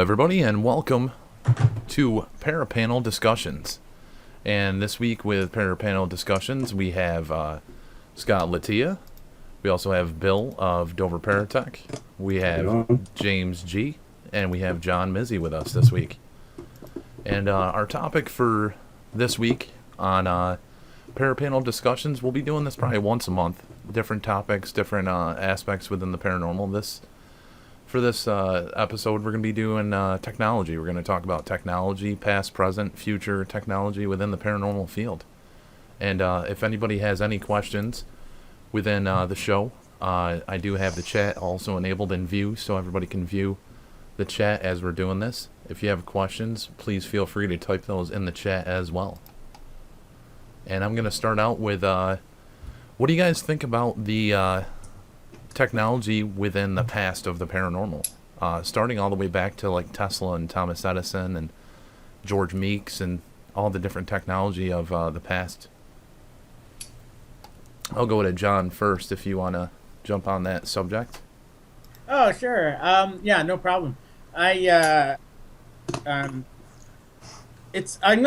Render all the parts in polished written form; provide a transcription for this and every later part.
everybody, and welcome to Parapanel Discussions. And this week with Parapanel Discussions, we have Scott Latia. We also have Bill of Dover Paratech. We have James G. And we have John Mizzy with us this week. And our topic for this week on Parapanel Discussions, we'll be doing this probably once a month. Different topics, different aspects within the paranormal. For this episode, we're going to be doing technology. We're going to talk about technology, past, present, future technology within the paranormal field. And if anybody has any questions within the show, I do have the chat also enabled in view, so everybody can view the chat as we're doing this. If you have questions, please feel free to type those in the chat as well. And I'm going to start out with, what do you guys think about the technology within the past of the paranormal, starting all the way back to like Tesla and Thomas Edison and George Meeks and all the different technology of the past? I'll go to John first if you want to jump on that subject. Oh, sure. Yeah, no problem. I'm going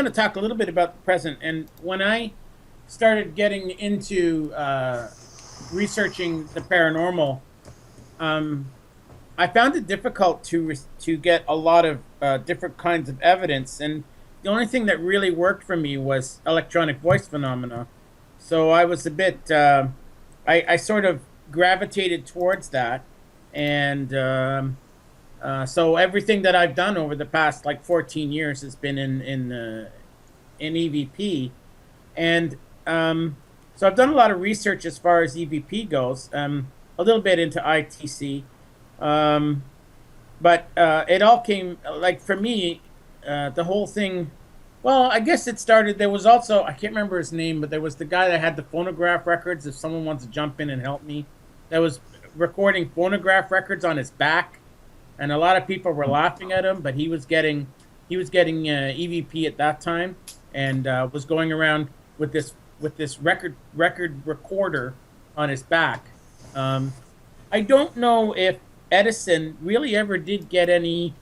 to talk a little bit about the present. And when I started getting into researching the paranormal, I found it difficult to get a lot of different kinds of evidence, and the only thing that really worked for me was electronic voice phenomena. So I was a bit, I sort of gravitated towards that, and so everything that I've done over the past like 14 years has been in EVP, and so I've done a lot of research as far as EVP goes, a little bit into ITC, but it all came, like for me, the whole thing, well, I guess it started, there was also, I can't remember his name, but there was the guy that had the phonograph records, if someone wants to jump in and help me, that was recording phonograph records on his back, and a lot of people were laughing at him, but he was getting EVP at that time, and was going around with this record recorder on his back. I don't know if Edison really ever did get any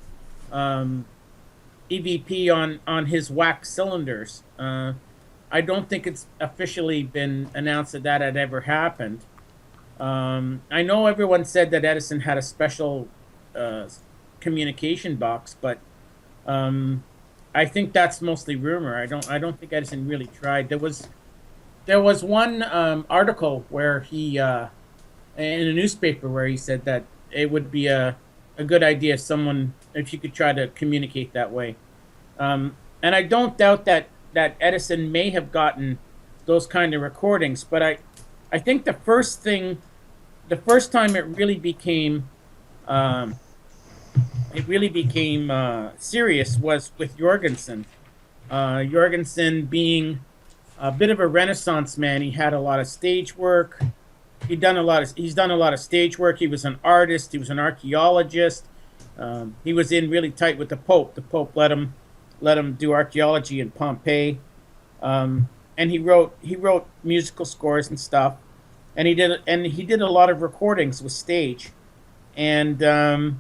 EVP on his wax cylinders. I don't think it's officially been announced that had ever happened. I know everyone said that Edison had a special communication box, but I think that's mostly rumor. I don't think Edison really tried. There was one article where he, in a newspaper, where he said that it would be a good idea if you could try to communicate that way. And I don't doubt that Edison may have gotten those kind of recordings, but I think the first time it really became serious was with Jorgensen. Jorgensen being a bit of a Renaissance man. He had a lot of stage work. He's done a lot of stage work. He was an artist. He was an archaeologist. He was in really tight with the Pope. The Pope let him do archaeology in Pompeii, and he wrote musical scores and stuff. And he did a lot of recordings with stage. And the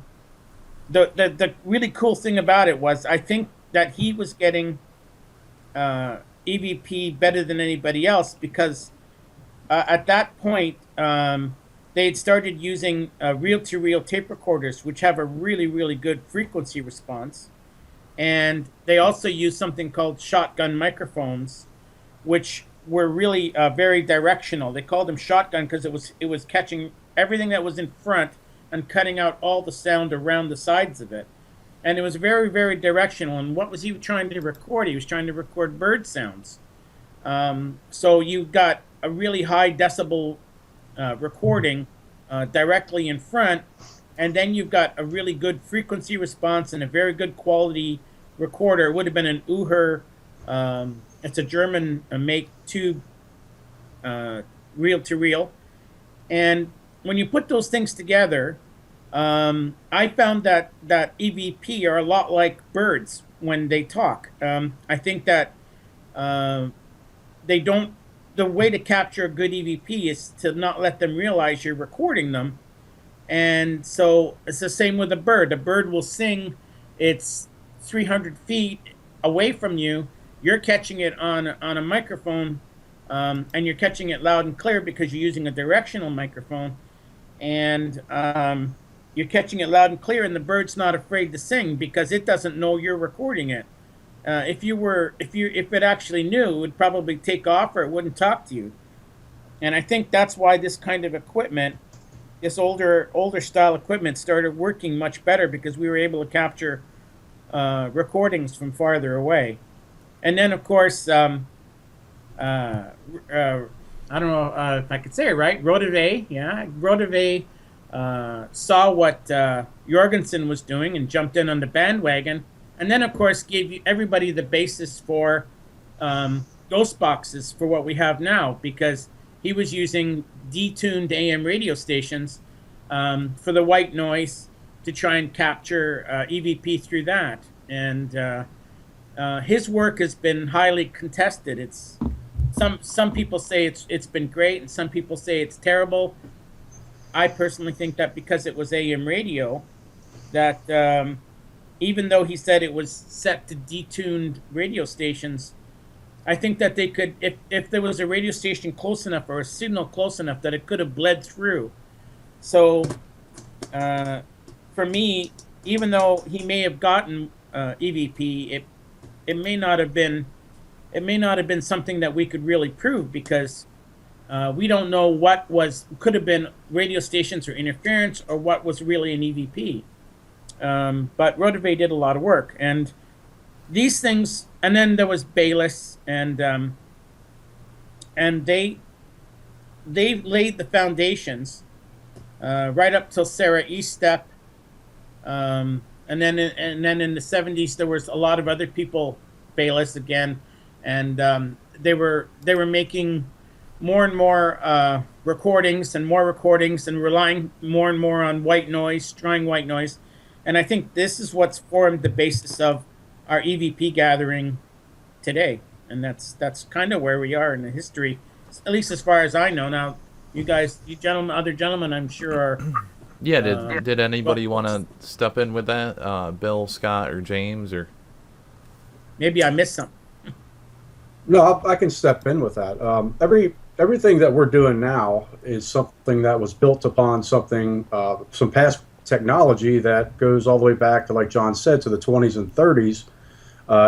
really cool thing about it was, I think that he was getting EVP better than anybody else, because at that point they had started using reel-to-reel tape recorders, which have a really, really good frequency response, and they also used something called shotgun microphones, which were really very directional. They called them shotgun because it was catching everything that was in front and cutting out all the sound around the sides of it. And it was very, very directional. And what was he trying to record? He was trying to record bird sounds. So you got a really high decibel recording directly in front, and then you've got a really good frequency response and a very good quality recorder. It would have been an Uher, it's a German make tube reel-to-reel. And when you put those things together, I found that EVP are a lot like birds when they talk. I think that they don't. The way to capture a good EVP is to not let them realize you're recording them, and so it's the same with a bird. A bird will sing it's 300 feet away from you. You're catching it on a microphone, and you're catching it loud and clear because you're using a directional microphone, and you're catching it loud and clear, and the bird's not afraid to sing because it doesn't know you're recording it. If it actually knew, it would probably take off or it wouldn't talk to you. And I think that's why this kind of equipment, this older style equipment, started working much better because we were able to capture recordings from farther away. And then, of course, I don't know if I could say it right. Rodave, yeah, Rodave saw what Jorgensen was doing and jumped in on the bandwagon, and then, of course, gave everybody the basis for ghost boxes for what we have now, because he was using detuned AM radio stations for the white noise to try and capture EVP through that. And his work has been highly contested. It's some people say it's been great, and some people say it's terrible. I personally think that because it was AM radio, that even though he said it was set to detuned radio stations, I think that they could, if there was a radio station close enough or a signal close enough, that it could have bled through. So for me, even though he may have gotten EVP, it may not have been something that we could really prove, because we don't know what could have been radio stations or interference, or what was really an EVP. But Rodave did a lot of work, and these things, and then there was Bayliss, and they laid the foundations right up till Sarah Eastep, and then in the 70s there was a lot of other people, Bayliss again, and they were making more and more recordings and relying more and more on white noise, trying white noise, and I think this is what's formed the basis of our EVP gathering today, and that's kind of where we are in the history, at least as far as I know. Now, you guys, other gentlemen, I'm sure are. Yeah, did anybody want to step in with that? Bill, Scott, or James, or maybe I missed something. No, I can step in with that. Everything that we're doing now is something that was built upon something, some past technology that goes all the way back to, like John said, to the 20s and 30s,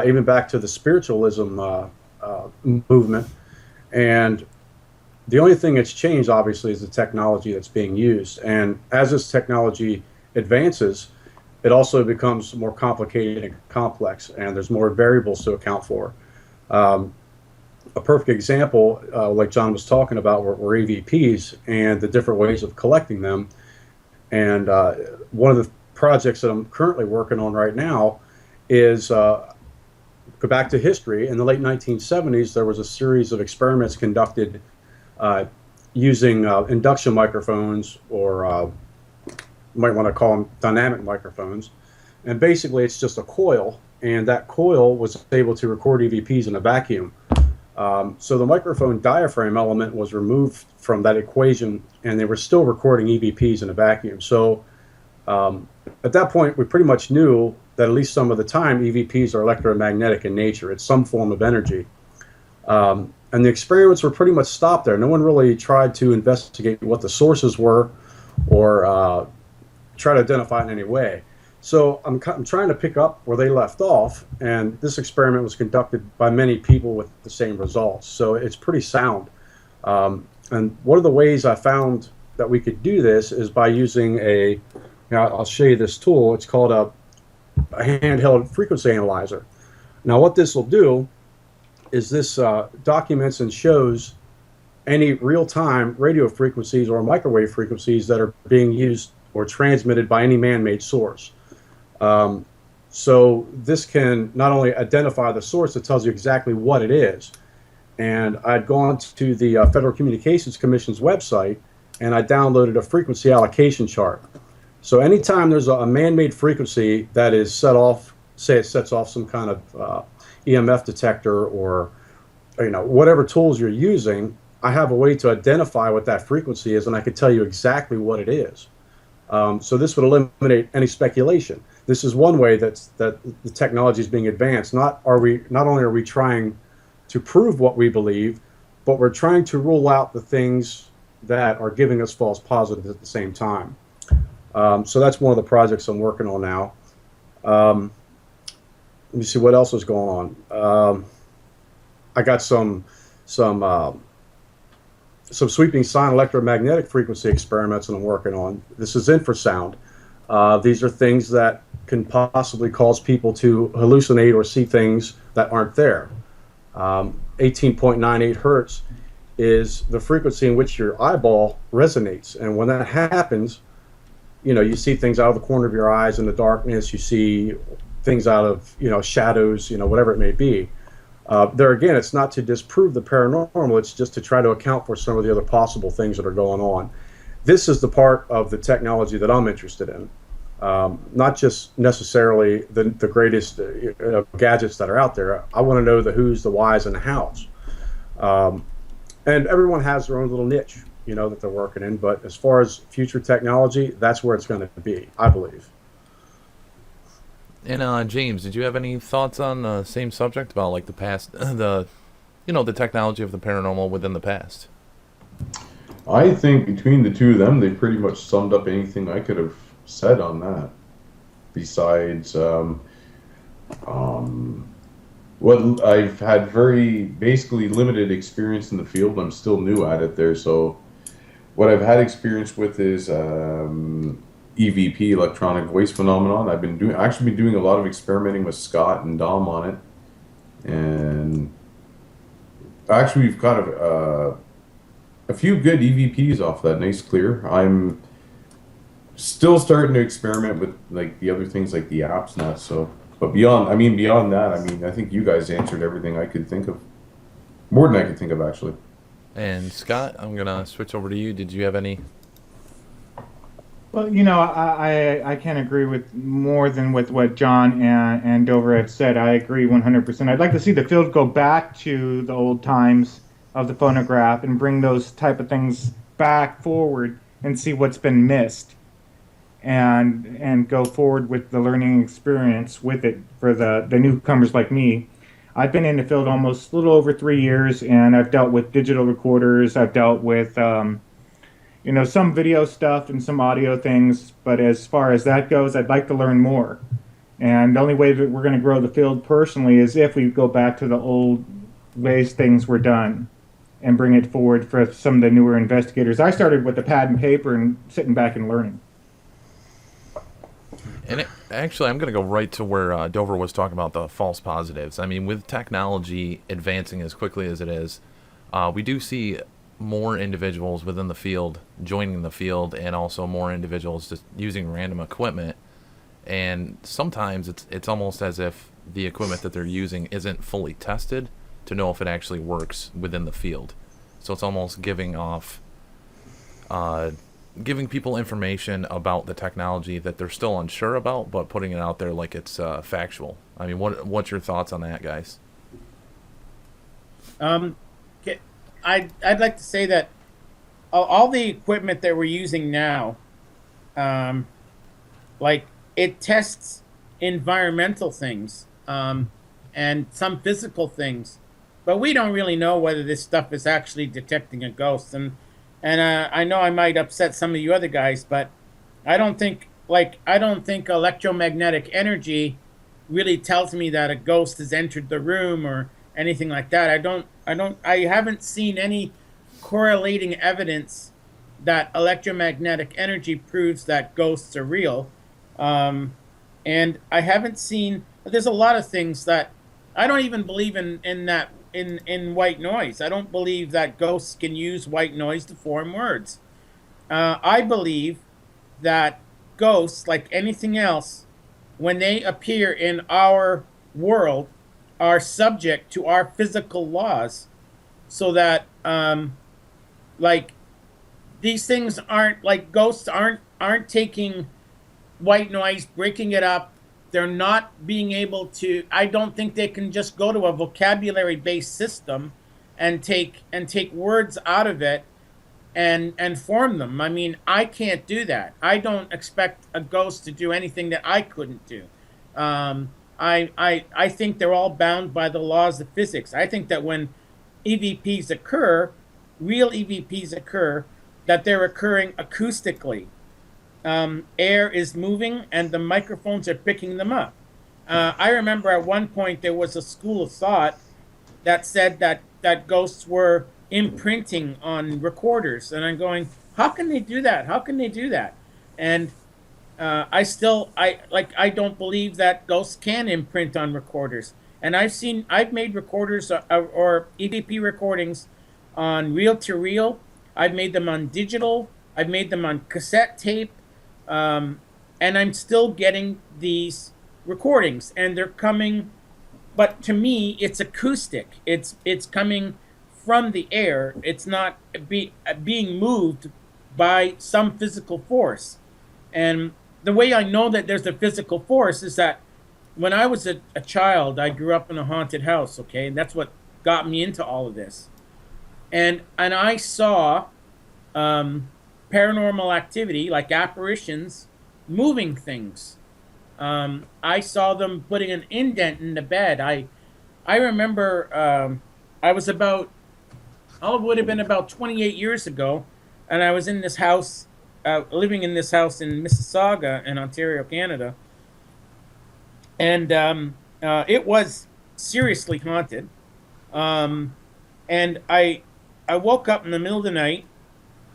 even back to the spiritualism movement. And the only thing that's changed, obviously, is the technology that's being used. And as this technology advances, it also becomes more complicated and complex, and there's more variables to account for. A perfect example, like John was talking about, were EVPs and the different ways of collecting them. And one of the projects that I'm currently working on right now is go back to history. In the late 1970s, there was a series of experiments conducted using induction microphones, or you might want to call them dynamic microphones. And basically, it's just a coil, and that coil was able to record EVPs in a vacuum. So the microphone diaphragm element was removed from that equation, and they were still recording EVPs in a vacuum. So at that point, we pretty much knew that at least some of the time, EVPs are electromagnetic in nature. It's some form of energy. And the experiments were pretty much stopped there. No one really tried to investigate what the sources were, or try to identify it in any way. So I'm trying to pick up where they left off, and this experiment was conducted by many people with the same results. So it's pretty sound. And one of the ways I found that we could do this is by using I'll show you this tool. It's called a handheld frequency analyzer. Now what this will do is this documents and shows any real-time radio frequencies or microwave frequencies that are being used or transmitted by any man-made source. So this can not only identify the source, it tells you exactly what it is. And I'd gone to the Federal Communications Commission's website, and I downloaded a frequency allocation chart. So anytime there's a man-made frequency that is set off, say it sets off some kind of EMF detector, or whatever tools you're using, I have a way to identify what that frequency is, and I can tell you exactly what it is. So this would eliminate any speculation. this is one way that the technology is being advanced. Not only are we trying to prove what we believe, but we're trying to rule out the things that are giving us false positives at the same time. So that's one of the projects I'm working on now. Let me see what else is going on. I got some sweeping sine electromagnetic frequency experiments that I'm working on. This is infrasound. These are things that can possibly cause people to hallucinate or see things that aren't there. 18.98 hertz is the frequency in which your eyeball resonates, and when that happens, you see things out of the corner of your eyes in the darkness. You see things out of shadows, whatever it may be. There again, it's not to disprove the paranormal, it's just to try to account for some of the other possible things that are going on. This is the part of the technology that I'm interested in. Not just necessarily the greatest gadgets that are out there. I want to know the who's, the whys, and the hows. And everyone has their own little niche, that they're working in. But as far as future technology, that's where it's going to be, I believe. And James, did you have any thoughts on the same subject about like the past, the technology of the paranormal within the past? I think between the two of them, they pretty much summed up anything I could have said on that. Besides, what I've had very basically limited experience in the field. I'm still new at it there, so what I've had experience with is EVP, electronic voice phenomenon. I've been doing a lot of experimenting with Scott and Dom on it, and actually we've got a few good EVPs off that nice clear. I'm still starting to experiment with like the other things like the apps and that. So, but beyond that, I think you guys answered everything I could think of, more than I could think of actually. And Scott, I'm gonna switch over to you. Did you have any? Well, I can't agree with more than with what John and Dover have said. I agree 100%. I'd like to see the field go back to the old times of the phonograph and bring those type of things back forward and see what's been missed, and go forward with the learning experience with it for the newcomers like me. I've been in the field almost a little over 3 years, and I've dealt with digital recorders. I've dealt with some video stuff and some audio things, but as far as that goes, I'd like to learn more. And the only way that we're going to grow the field personally is if we go back to the old ways things were done and bring it forward for some of the newer investigators. I started with a pad and paper and sitting back and learning. And actually, I'm going to go right to where Dover was talking about the false positives. I mean, with technology advancing as quickly as it is, we do see more individuals within the field joining the field, and also more individuals just using random equipment. And sometimes it's almost as if the equipment that they're using isn't fully tested to know if it actually works within the field. So it's almost giving people information about the technology that they're still unsure about, but putting it out there like it's factual. I mean, what's your thoughts on that, guys? I'd like to say that all the equipment that we're using now, like it tests environmental things and some physical things, but we don't really know whether this stuff is actually detecting a ghost. And I know I might upset some of you other guys, but I don't think electromagnetic energy really tells me that a ghost has entered the room or anything like that. I haven't seen any correlating evidence that electromagnetic energy proves that ghosts are real. And I haven't seen, there's a lot of things that I don't even believe in white noise. I don't believe that ghosts can use white noise to form words. I believe that ghosts, like anything else, when they appear in our world, are subject to our physical laws, so that like these things aren't like ghosts aren't taking white noise, breaking it up. They're not being able to, I don't think they can just go to a vocabulary based system and take words out of it and form them. I mean, I can't do that. I don't expect a ghost to do anything that I couldn't do. I think they're all bound by the laws of physics. I think that when EVPs occur, real EVPs occur, that they're occurring acoustically. Air is moving and the microphones are picking them up. I remember at one point there was a school of thought that said that ghosts were imprinting on recorders, and I'm going, how can they do that? How can they do that? And I don't believe that ghosts can imprint on recorders. And I've made recorders or EVP recordings on reel to reel. I've made them on digital. I've made them on cassette tape, and I'm still getting these recordings, and they're coming. But to me, it's acoustic. It's coming from the air. It's not being moved by some physical force. And the way I know that there's a physical force is that when I was a child, I grew up in a haunted house, okay? And that's what got me into all of this. And I saw paranormal activity, like apparitions, moving things. I saw them putting an indent in the bed. I remember I was about, it would have been about 28 years ago, and I was in this house, living in this house in Mississauga in Ontario, Canada. And it was seriously haunted. And I woke up in the middle of the night,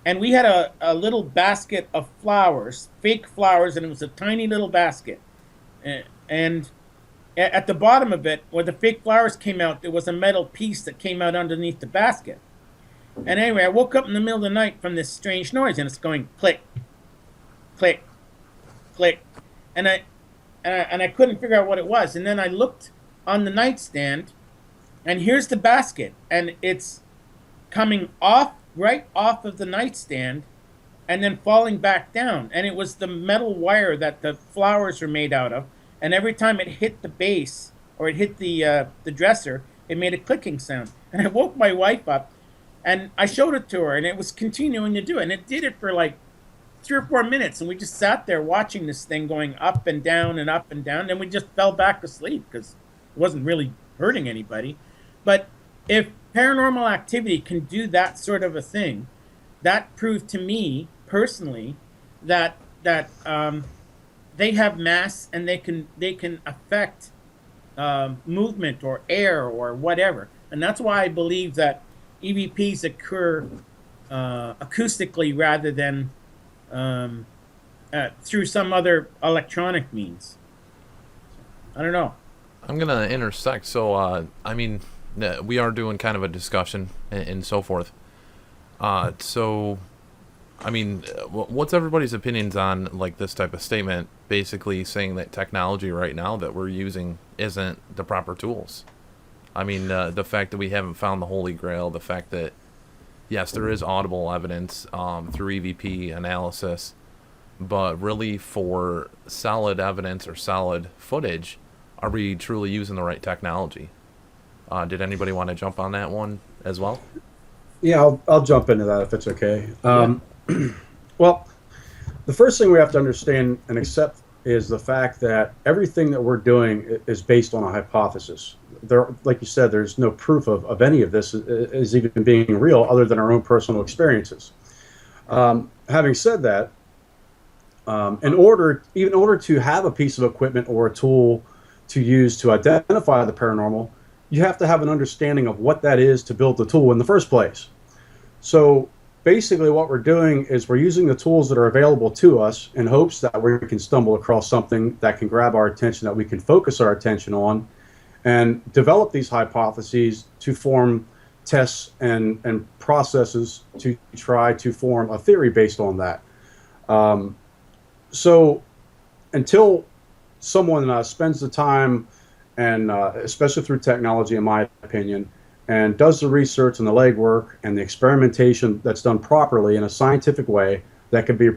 and we had a little basket of flowers, fake flowers, and it was a tiny little basket. And at the bottom of it, where the fake flowers came out, there was a metal piece that came out underneath the basket. And anyway, I woke up in the middle of the night from this strange noise, and it's going click, click, click. And I couldn't figure out what it was. And then I looked on the nightstand, and here's the basket, and it's coming right off of the nightstand, and then falling back down. And it was the metal wire that the flowers were made out of. And every time it hit the base or it hit the dresser, it made a clicking sound. And I woke my wife up, and I showed it to her, and it was continuing to do it. And it did it for like 3 or 4 minutes, and we just sat there watching this thing going up and down and up and down. And we just fell back asleep because it wasn't really hurting anybody. But if paranormal activity can do that sort of a thing, that proved to me personally that they have mass, and they can affect movement or air or whatever. And that's why I believe that EVPs occur acoustically rather than through some other electronic means. I don't know. I'm going to intersect. So, I mean, we are doing kind of a discussion and so forth. So, I mean, what's everybody's opinions on like this type of statement, basically saying that technology right now that we're using isn't the proper tools? I mean, the fact that we haven't found the Holy Grail, the fact that, yes, there is audible evidence through EVP analysis, but really for solid evidence or solid footage, are we truly using the right technology? Did anybody want to jump on that one as well? Yeah, I'll jump into that if it's okay. Well, the first thing we have to understand and accept is the fact that everything that we're doing is based on a hypothesis. There, like you said, there's no proof of any of this is even being real other than our own personal experiences. Having said that, in order to have a piece of equipment or a tool to use to identify the paranormal, you have to have an understanding of what that is to build the tool in the first place. So basically what we're doing is we're using the tools that are available to us in hopes that we can stumble across something that can grab our attention, that we can focus our attention on, and develop these hypotheses to form tests and processes to try to form a theory based on that. So until someone spends the time, and especially through technology, in my opinion, and does the research and the legwork and the experimentation that's done properly in a scientific way that can be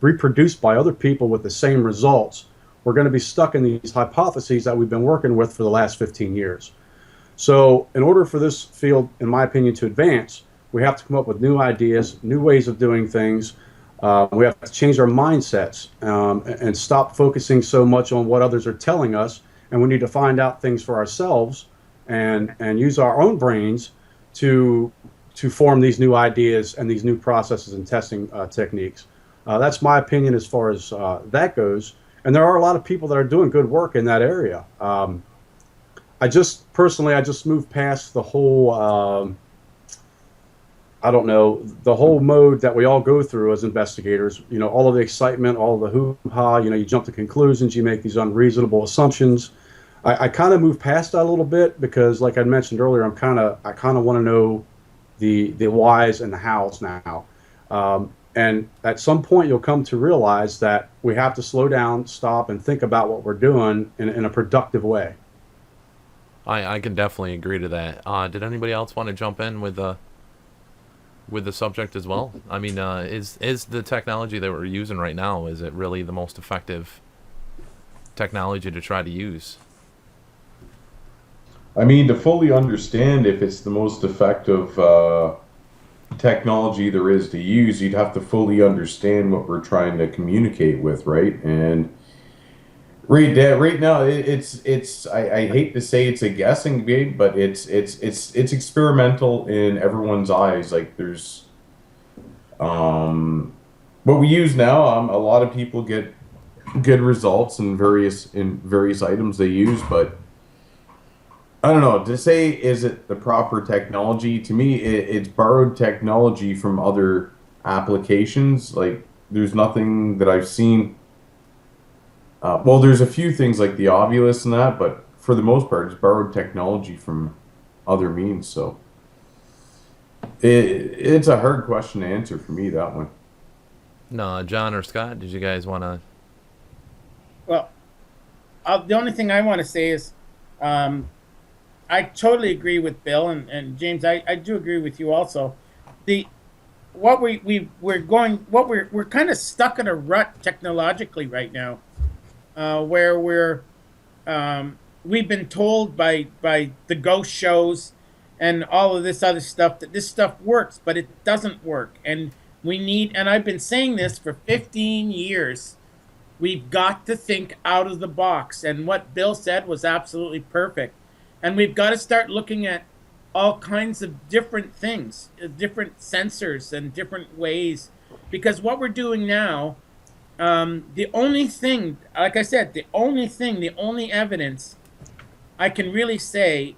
reproduced by other people with the same results, we're going to be stuck in these hypotheses that we've been working with for the last 15 years. So in order for this field, in my opinion, to advance, We have to come up with new ideas, new ways of doing things. We have to change our mindsets and stop focusing so much on what others are telling us. And we need to find out things for ourselves and use our own brains to form these new ideas and these new processes and testing techniques. That's my opinion as far as that goes. And there are a lot of people that are doing good work in that area. I just moved past the whole, the whole mode that we all go through as investigators. You know, all of the excitement, all of the hoo-ha, you know, you jump to conclusions, you make these unreasonable assumptions. I kind of moved past that a little bit because, like I mentioned earlier, I kind of want to know the whys and the hows now. And at some point, you'll come to realize that we have to slow down, stop, and think about what we're doing in a productive way. I can definitely agree to that. Did anybody else want to jump in with the subject as well? I mean, is the technology that we're using right now, is it really the most effective technology to try to use? I mean, to fully understand if it's the most effective technology there is to use, you'd have to fully understand what we're trying to communicate with, right? And right now, it's I hate to say it's a guessing game, but it's experimental in everyone's eyes. Like there's what we use now. A lot of people get good results in various items they use, but I don't know, to say is it the proper technology, to me it's borrowed technology from other applications. Like there's nothing that I've seen, well there's a few things like the Ovilus and that, but for the most part it's borrowed technology from other means. So it's a hard question to answer for me, that one. No, John or Scott, did you guys want to? Well, the only thing I want to say is I totally agree with Bill and James. I do agree with you also. We're kind of stuck in a rut technologically right now, where we've been told by the ghost shows and all of this other stuff that this stuff works, but it doesn't work. And I've been saying this for 15 years. We've got to think out of the box. And what Bill said was absolutely perfect. And we've got to start looking at all kinds of different things, different sensors and different ways. Because what we're doing now, the only thing, like I said, the only evidence I can really say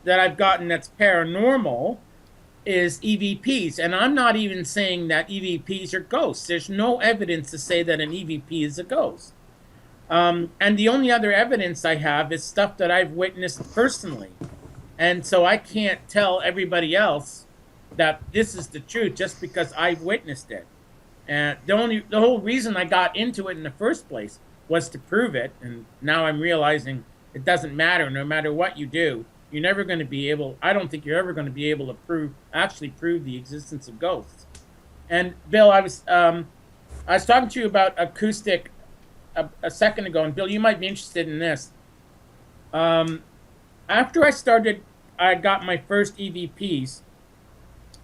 that I've gotten that's paranormal is EVPs. And I'm not even saying that EVPs are ghosts. There's no evidence to say that an EVP is a ghost. And the only other evidence I have is stuff that I've witnessed personally. And so I can't tell everybody else that this is the truth just because I've witnessed it. And the whole reason I got into it in the first place was to prove it. And now I'm realizing it doesn't matter. No matter what you do, you're never going to be able, I don't think you're ever going to be able to actually prove the existence of ghosts. And Bill, I was talking to you about acoustic a second ago, and Bill, you might be interested in this. After I got my first EVPs.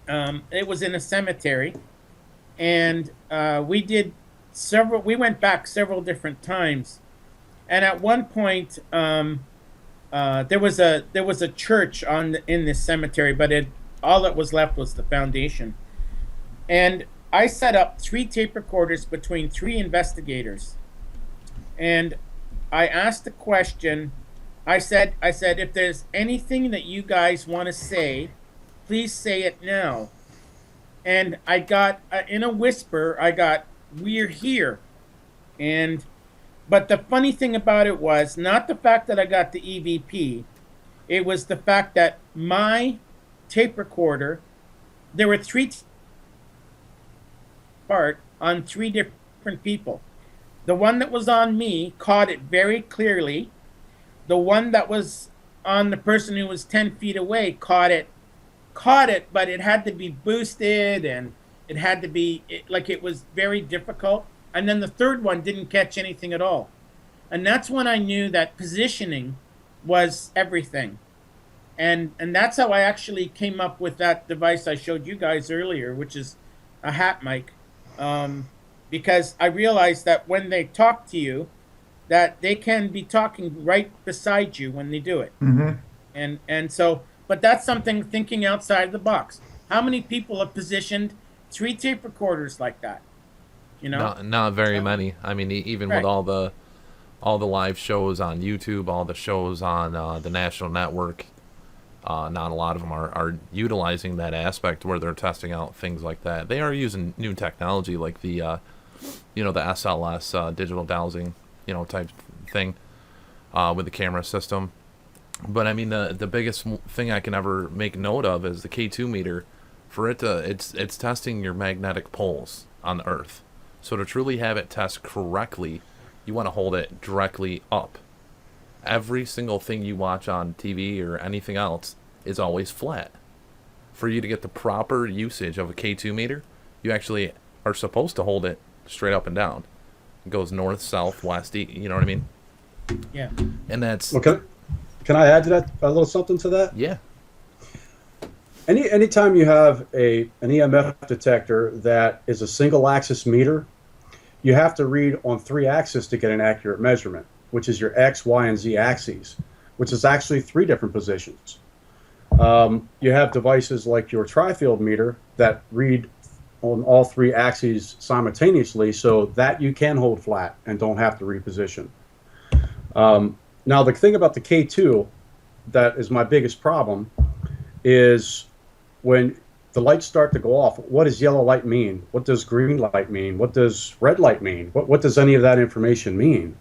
It was in a cemetery, and we went back several different times, and at one point, there was a church in this cemetery, but all that was left was the foundation, and I set up 3 tape recorders between 3 investigators. And I asked the question, I said, if there's anything that you guys want to say, please say it now. And I got, in a whisper, we're here. But the funny thing about it was not the fact that I got the EVP, it was the fact that my tape recorder, there were 3 part on 3 different people. The one that was on me caught it very clearly. The one that was on the person who was 10 feet away caught it, but it had to be boosted, and it had to be, it was very difficult. And then the third one didn't catch anything at all. And that's when I knew that positioning was everything. And that's how I actually came up with that device I showed you guys earlier, which is a hat mic, because I realized that when they talk to you, that they can be talking right beside you when they do it. Mm-hmm. And so, but that's something thinking outside the box. How many people have positioned 3 tape recorders like that? You know, Not very many. I mean, even Right. with all the live shows on YouTube, all the shows on the national network, not a lot of them are utilizing that aspect where they're testing out things like that. They are using new technology like the the SLS digital dowsing type thing with the camera system. But I mean, the biggest thing I can ever make note of is the K2 meter. For it to, it's testing your magnetic poles on the Earth. So to truly have it test correctly, you want to hold it directly up. Every single thing you watch on TV or anything else is always flat. For you to get the proper usage of a K2 meter, you actually are supposed to hold it straight up and down. It goes north, south, west, east, you know what I mean? yeah. And that's, Well, can I add to that a little something to that? yeah. Anytime you have an EMF detector that is a single axis meter, you have to read on 3 axes to get an accurate measurement, which is your X, Y, and Z axes, which is actually 3 different positions. You have devices like your tri-field meter that read on all 3 axes simultaneously, so that you can hold flat and don't have to reposition. Now, the thing about the K2 that is my biggest problem is when the lights start to go off. What does yellow light mean? What does green light mean? What does red light mean? What does any of that information mean?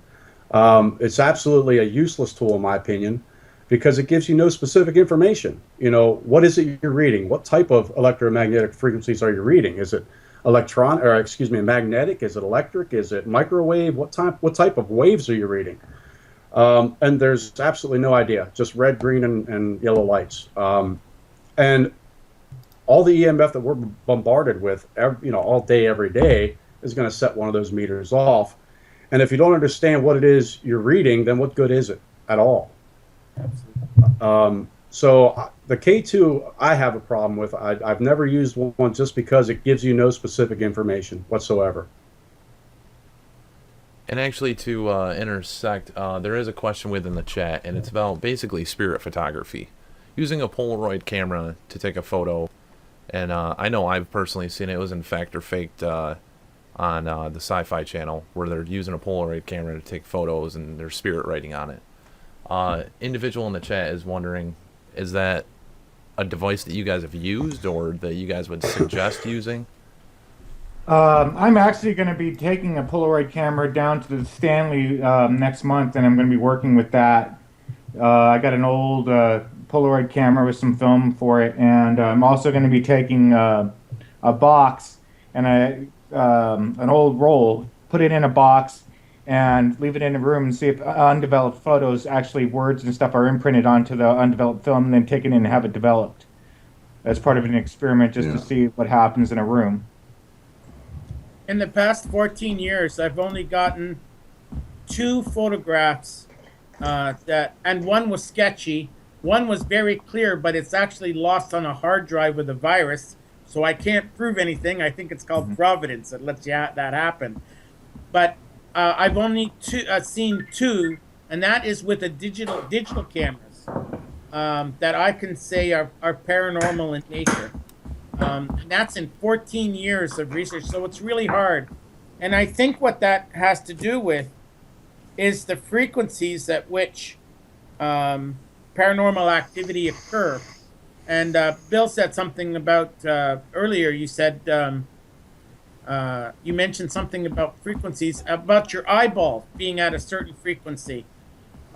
It's absolutely a useless tool, in my opinion, because it gives you no specific information. What is it you're reading? What type of electromagnetic frequencies are you reading? Is it magnetic? Is it electric? Is it microwave? What type of waves are you reading? And there's absolutely no idea, just red, green, and yellow lights. And all the EMF that we're bombarded with, all day, every day, is going to set one of those meters off. And if you don't understand what it is you're reading, then what good is it at all? So the K2 I have a problem with. I've never used one just because it gives you no specific information whatsoever. And actually, to intersect, there is a question within the chat, and it's about basically spirit photography. Using a Polaroid camera to take a photo, and I know I've personally seen it. It was in Fact or Faked on the Sci-Fi Channel, where they're using a Polaroid camera to take photos, and there's spirit writing on it. Individual in the chat is wondering, is that a device that you guys have used, or that you guys would suggest using? I'm actually going to be taking a Polaroid camera down to the Stanley next month, and I'm going to be working with that. I got an old Polaroid camera with some film for it, and I'm also going to be taking a box and an old roll, put it in a box, and leave it in a room and see if undeveloped photos, actually words and stuff, are imprinted onto the undeveloped film, and then take it in and have it developed as part of an experiment just to see what happens in a room. In the past 14 years, I've only gotten 2 photographs and one was sketchy. One was very clear, but it's actually lost on a hard drive with a virus, so I can't prove anything. I think it's called Providence that lets that happen. But I've only seen 2, and that is with a digital cameras that I can say are paranormal in nature. And that's in 14 years of research, so it's really hard. And I think what that has to do with is the frequencies at which paranormal activity occur. And Bill said something about earlier. You said you mentioned something about frequencies, about your eyeball being at a certain frequency.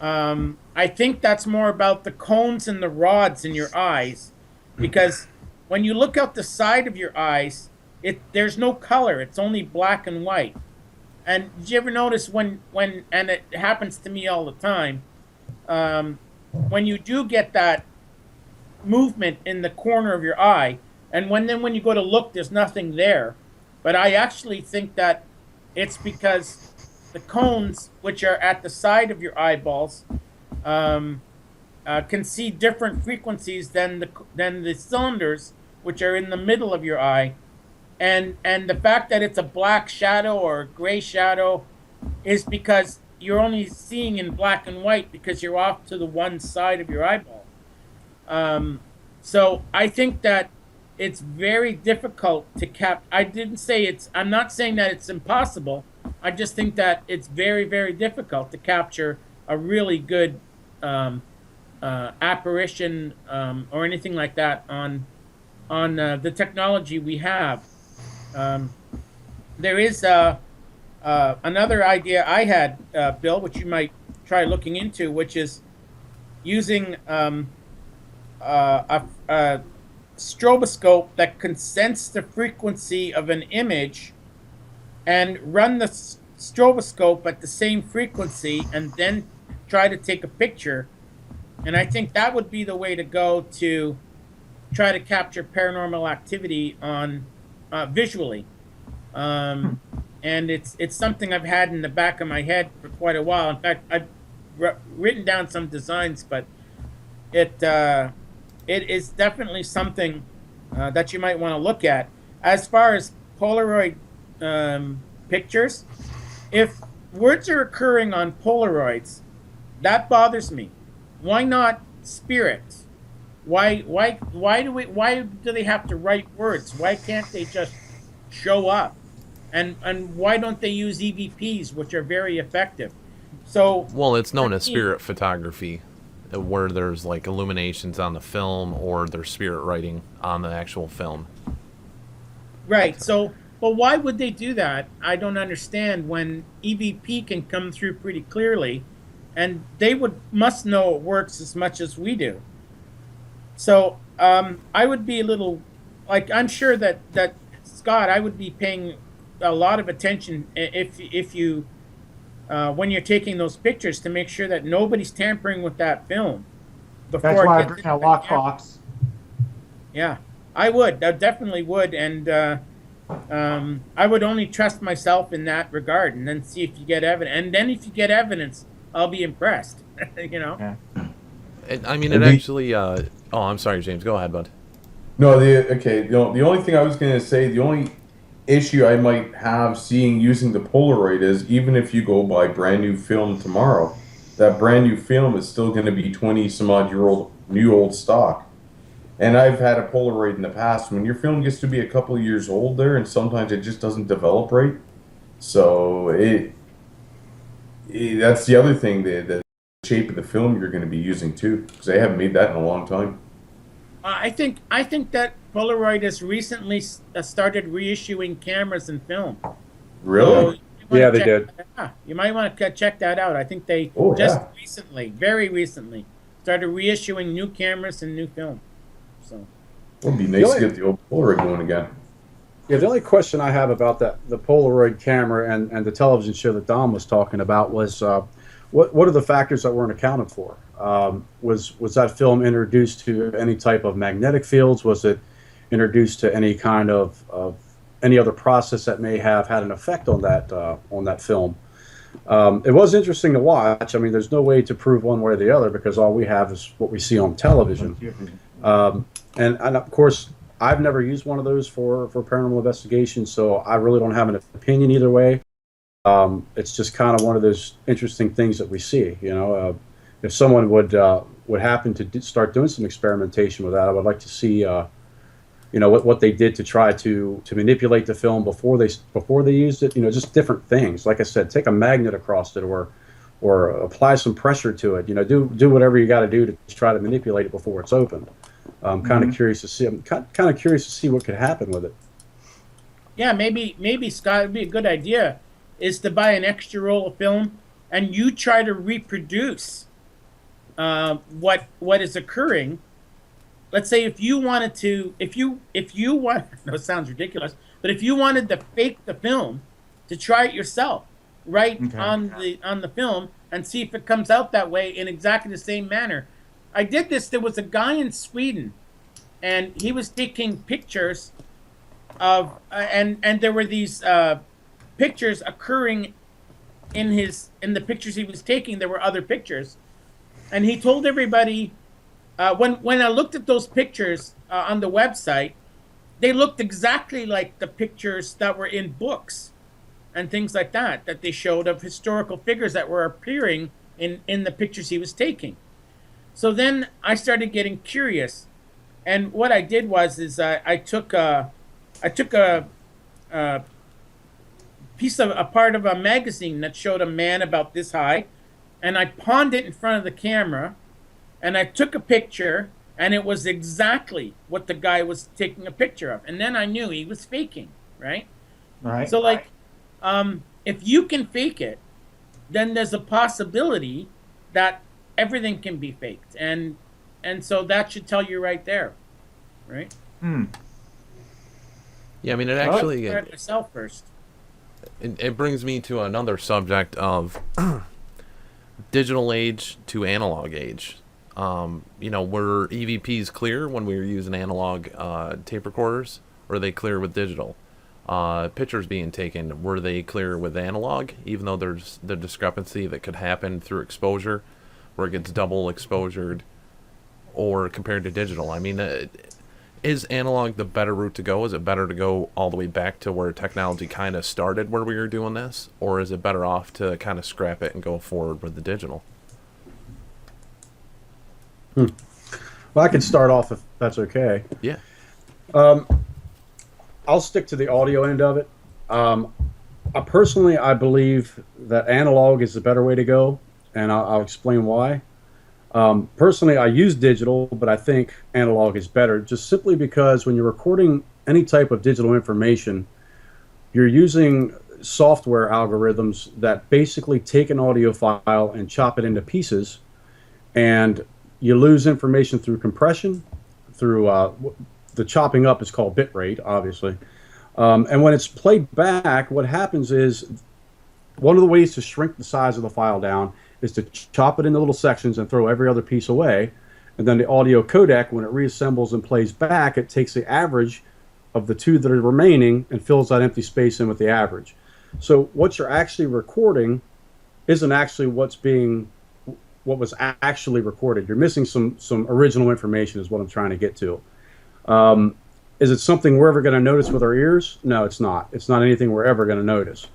I think that's more about the cones and the rods in your eyes, because when you look out the side of your eyes, there's no color. It's only black and white. And did you ever notice when and it happens to me all the time, when you do get that movement in the corner of your eye, and when you go to look, there's nothing there. But I actually think that it's because the cones, which are at the side of your eyeballs, can see different frequencies than the cylinders, which are in the middle of your eye, and the fact that it's a black shadow or a gray shadow is because you're only seeing in black and white because you're off to the one side of your eyeball. So I think that it's very difficult to cap. I didn't say it's. I'm not saying that it's impossible. I just think that it's very, very difficult to capture a really good apparition or anything like that on the technology we have. There is another idea I had, Bill, which you might try looking into, which is using a stroboscope that can sense the frequency of an image and run the stroboscope at the same frequency and then try to take a picture. And I think that would be the way to go to try to capture paranormal activity on visually. And it's something I've had in the back of my head for quite a while. In fact, I've written down some designs, but it is definitely something that you might want to look at. As far as Polaroid pictures, if words are occurring on Polaroids, that bothers me. Why not spirits? Why do they have to write words? Why can't they just show up? And why don't they use EVPs, which are very effective? So well, it's known as spirit photography, where there's like illuminations on the film or there's spirit writing on the actual film. Right. So, but why would they do that? I don't understand when EVP can come through pretty clearly, and they must know it works as much as we do. So I would be a little, like, I'm sure that Scott, I would be paying a lot of attention if you when you're taking those pictures to make sure that nobody's tampering with that film. That's why I bring a lockbox. Yeah, I would. I definitely would, and I would only trust myself in that regard, and then see if you get evidence. And then if you get evidence, I'll be impressed. You know. Yeah. I mean, it actually. Oh, I'm sorry, James. Go ahead, bud. No, the only thing I was going to say, the only issue I might have seeing using the Polaroid is even if you go buy brand new film tomorrow, that brand new film is still going to be 20 some odd year old new old stock. And I've had a Polaroid in the past. When your film gets to be a couple of years old there, and sometimes it just doesn't develop right. So that's the other thing, the shape of the film you're going to be using too, because they haven't made that in a long time. I think that Polaroid has recently started reissuing cameras and film. Really? So yeah, they did. You might want to check that out. I think they recently, very recently, started reissuing new cameras and new film. So it would be nice to get the old Polaroid going again. Yeah, the only question I have about the Polaroid camera and the television show that Don was talking about was what are the factors that weren't accounted for? Was that film introduced to any type of magnetic fields? Was it introduced to any kind of any other process that may have had an effect on that film? It was interesting to watch. I mean, there's no way to prove one way or the other because all we have is what we see on television. And of course, I've never used one of those for paranormal investigation, so I really don't have an opinion either way. It's just kind of one of those interesting things that we see. You know, if someone would happen to start doing some experimentation with that, I would like to see, what they did to try to manipulate the film before they used it. You know, just different things. Like I said, take a magnet across it or apply some pressure to it. You know, do whatever you got to do to try to manipulate it before it's opened. I'm kind of curious to see. I'm kind of curious to see what could happen with it. Yeah, maybe Scott, it'd be a good idea is to buy an extra roll of film and you try to reproduce what is occurring. Let's say if you wanted to, if you want, no, it sounds ridiculous, but if you wanted to fake the film, to try it yourself, right on the film and see if it comes out that way in exactly the same manner. I did this. There was a guy in Sweden, and he was taking pictures of, and there were these pictures occurring in the pictures he was taking. There were other pictures, and he told everybody when I looked at those pictures on the website, they looked exactly like the pictures that were in books and things like that they showed of historical figures that were appearing in the pictures he was taking. So then I started getting curious, and what I did was I took a piece of a part of a magazine that showed a man about this high, and I pawned it in front of the camera, and I took a picture, and it was exactly what the guy was taking a picture of, and then I knew he was faking, right? Right. So like, if you can fake it, then there's a possibility that everything can be faked, and so that should tell you right there, right? Yeah, I mean, it I'll actually try it myself first. it brings me to another subject of digital age to analog age. Were EVPs clear when we were using analog tape recorders, or are they clear with digital? Pictures being taken, were they clear with analog, even though there's the discrepancy that could happen through exposure, where it gets double exposured, or compared to digital? I mean, is analog the better route to go? Is it better to go all the way back to where technology kind of started where we were doing this? Or is it better off to kind of scrap it and go forward with the digital? Well, I can start off if that's okay. Yeah. I'll stick to the audio end of it. I believe that analog is the better way to go, and I'll explain why. Personally, I use digital, but I think analog is better, just simply because when you're recording any type of digital information, you're using software algorithms that basically take an audio file and chop it into pieces, and you lose information through compression, through the chopping up is called bit rate, obviously. And when it's played back, what happens is one of the ways to shrink the size of the file down is to chop it into little sections and throw every other piece away. And then the audio codec, when it reassembles and plays back, it takes the average of the two that are remaining and fills that empty space in with the average. So what you're actually recording isn't actually what was actually recorded. You're missing some original information is what I'm trying to get to. Is it something we're ever going to notice with our ears? No, it's not. It's not anything we're ever going to notice.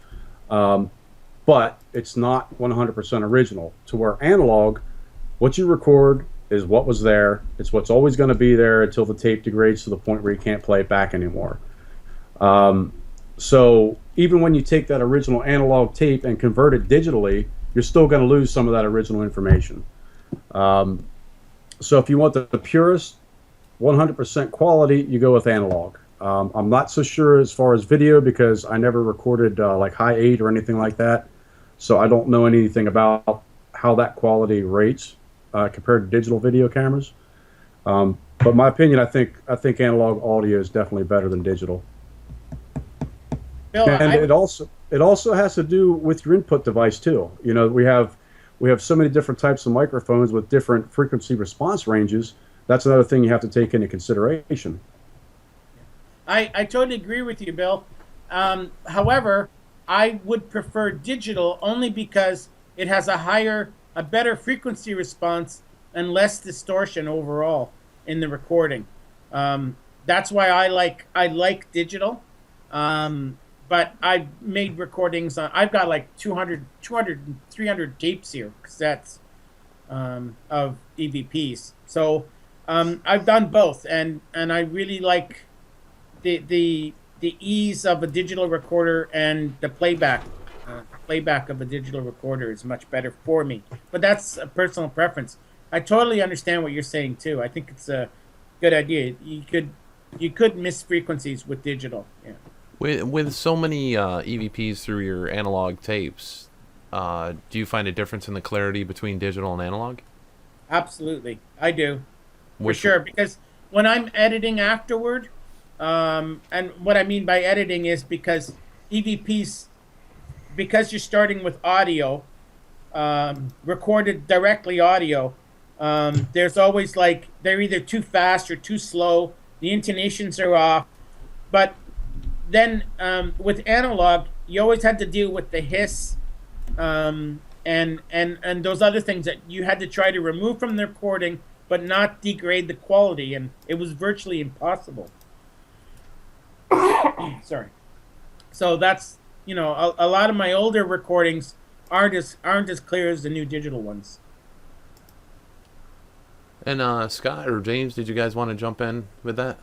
But it's not 100% original, to where analog, what you record is what was there. It's what's always going to be there until the tape degrades to the point where you can't play it back anymore. So even when you take that original analog tape and convert it digitally, you're still going to lose some of that original information. So if you want the purest 100% quality, you go with analog. I'm not so sure as far as video, because I never recorded like high 8 or anything like that. So I don't know anything about how that quality rates compared to digital video cameras. But my opinion, I think analog audio is definitely better than digital. Bill, And it also has to do with your input device too. You know, we have so many different types of microphones with different frequency response ranges. That's another thing you have to take into consideration. I totally agree with you, Bill. However, I would prefer digital only because it has a better frequency response and less distortion overall in the recording. That's why I like digital. But I've made recordings I've got like 200, 300 tapes here, cassettes, of EVPs. So I've done both, and I really like the ease of a digital recorder, and the playback of a digital recorder is much better for me. But that's a personal preference. I totally understand what you're saying too. I think it's a good idea. You could miss frequencies with digital. Yeah. With so many EVPs through your analog tapes, do you find a difference in the clarity between digital and analog? Absolutely, I do. For sure, because when I'm editing afterward, and what I mean by editing is because EVPs, because you're starting with audio, recorded directly audio, there's always like, they're either too fast or too slow, the intonations are off. But then with analog, you always had to deal with the hiss, and those other things that you had to try to remove from the recording, but not degrade the quality, and it was virtually impossible. Sorry. So that's, a lot of my older recordings aren't as clear as the new digital ones. And Scott or James, did you guys want to jump in with that?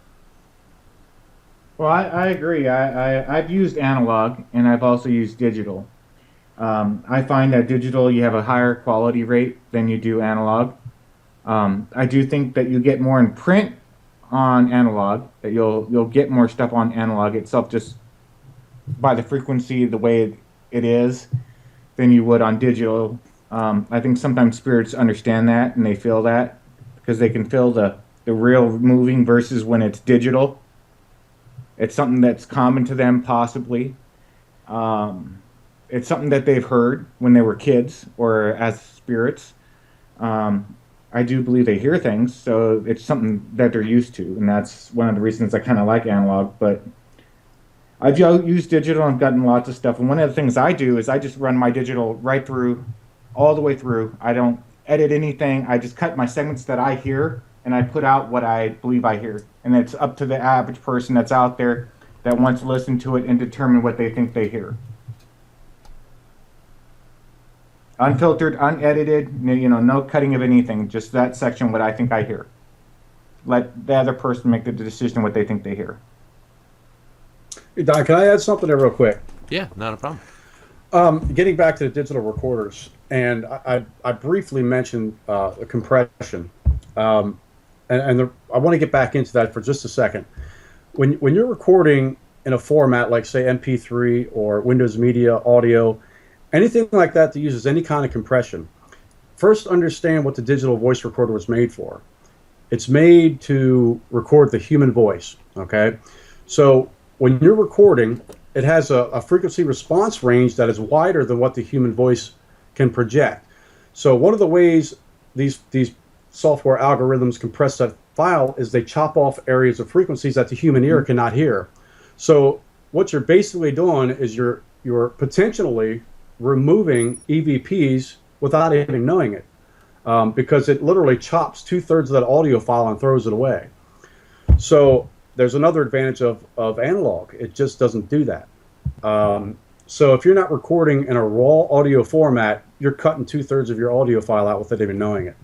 Well, I agree. I've used analog and I've also used digital. I find that digital, you have a higher quality rate than you do analog. I do think that you get more in print on analog, that you'll get more stuff on analog itself just by the frequency, the way it is, than you would on digital. I think sometimes spirits understand that and they feel that because they can feel the real moving versus when it's digital. It's something that's common to them, possibly. It's something that they've heard when they were kids or as spirits. I do believe they hear things, so it's something that they're used to, and that's one of the reasons I kind of like analog. But I've used digital and gotten lots of stuff, and one of the things I do is I just run my digital right through, all the way through. I don't edit anything. I just cut my segments that I hear, and I put out what I believe I hear. And it's up to the average person that's out there that wants to listen to it and determine what they think they hear. Unfiltered, unedited, no cutting of anything, just that section, what I think I hear. Let the other person make the decision what they think they hear. Hey, Don, can I add something there real quick? Yeah, not a problem. Getting back to the digital recorders, and I briefly mentioned compression. I want to get back into that for just a second. When you're recording in a format like, say, MP3 or Windows Media Audio, anything like that uses any kind of compression, first understand what the digital voice recorder was made for. It's made to record the human voice, okay? So when you're recording, it has a frequency response range that is wider than what the human voice can project. So one of the ways these software algorithms compress that file is they chop off areas of frequencies that the human ear cannot hear. So what you're basically doing is you're potentially removing EVPs without even knowing it, because it literally chops 2/3 of that audio file and throws it away. So there's another advantage of analog. It just doesn't do that. So if you're not recording in a raw audio format, you're cutting 2/3 of your audio file out without even knowing it.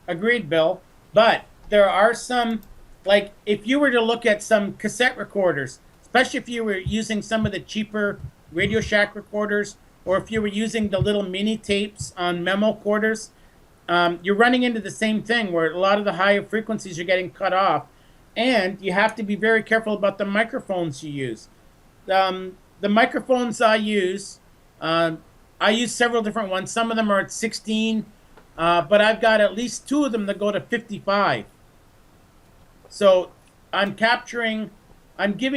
Agreed, Bill. But there are some, like, if you were to look at some cassette recorders, especially if you were using some of the cheaper Radio Shack recorders, or if you were using the little mini tapes on memo recorders, you're running into the same thing where a lot of the higher frequencies are getting cut off, and you have to be very careful about the microphones you use. The microphones I use several different ones. Some of them are at 16, but I've got at least 2 of them that go to 55. So I'm giving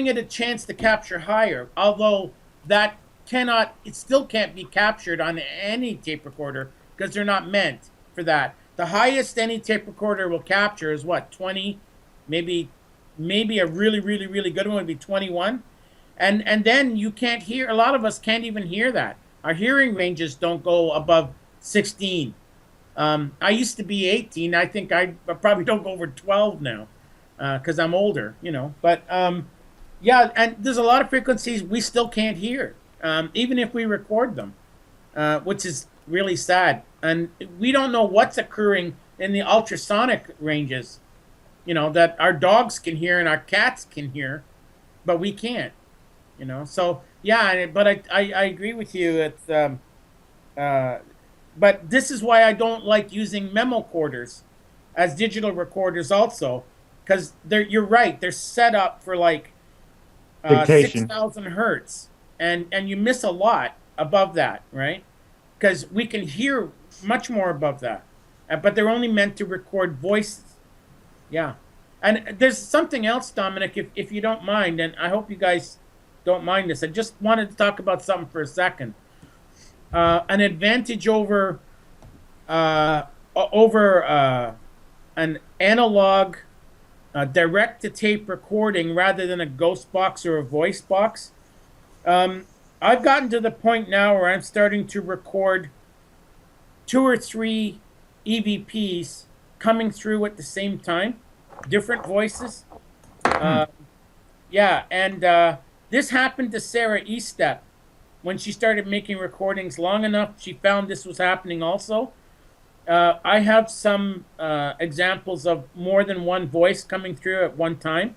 it a chance to capture higher, although it still can't be captured on any tape recorder because they're not meant for that. The highest any tape recorder will capture is what, 20, maybe a really, really, really good one would be 21. And then you can't hear, a lot of us can't even hear that. Our hearing ranges don't go above 16. I used to be 18. I think I probably don't go over 12 now because I'm older, But yeah, and there's a lot of frequencies we still can't hear, even if we record them, which is really sad. And we don't know what's occurring in the ultrasonic ranges, that our dogs can hear and our cats can hear, but we can't, So, yeah, but I agree with you. But this is why I don't like using memo recorders as digital recorders also, because you're right, they're set up for like 6,000 hertz, and you miss a lot above that, right? Because we can hear much more above that, but they're only meant to record voices. Yeah, and there's something else, Dominic, if you don't mind, and I hope you guys don't mind this. I just wanted to talk about something for a second. An advantage over an analog direct to tape recording rather than a ghost box or a voice box. I've gotten to the point now where I'm starting to record 2 or 3 EVPs coming through at the same time, different voices. Uh, yeah, and this happened to Sarah Estep when she started making recordings long enough. She found this was happening also. I have some examples of more than one voice coming through at one time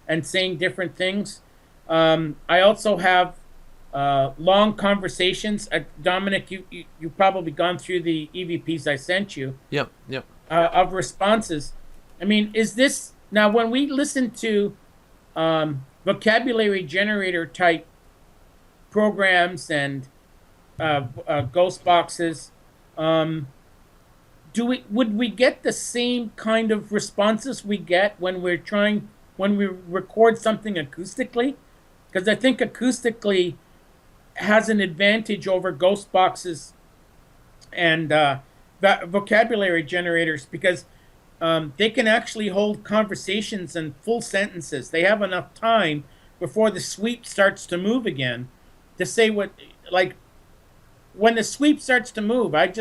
and saying different things. I also have long conversations. Dominic, you've probably gone through the EVPs I sent you Yep, yep. of responses. I mean, is this now when we listen to vocabulary generator type programs and ghost boxes? Would we get the same kind of responses we get when we record something acoustically? Because I think acoustically has an advantage over ghost boxes and vocabulary generators because they can actually hold conversations and full sentences. They have enough time before the sweep starts to move again to say what, like, when the sweep starts to move, I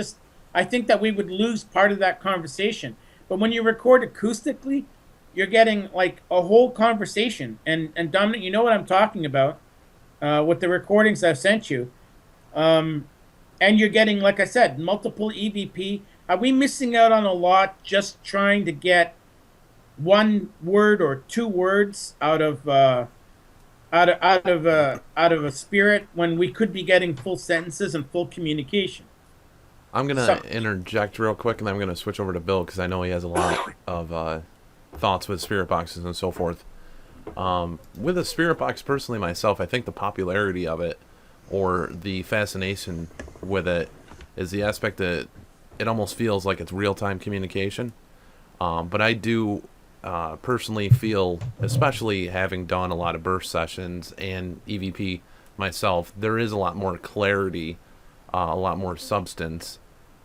think that we would lose part of that conversation. But when you record acoustically, you're getting like a whole conversation. And Dominic, you know what I'm talking about with the recordings I've sent you. And you're getting, like I said, multiple EVP. Are we missing out on a lot just trying to get 1 word or 2 words out of a spirit when we could be getting full sentences and full communication? I'm going to interject real quick, and then I'm going to switch over to Bill because I know he has a lot of thoughts with spirit boxes and so forth. With a spirit box, personally, myself, I think the popularity of it or the fascination with it is the aspect that it almost feels like it's real-time communication. But I do personally feel, especially having done a lot of burst sessions and EVP myself, there is a lot more clarity, a lot more substance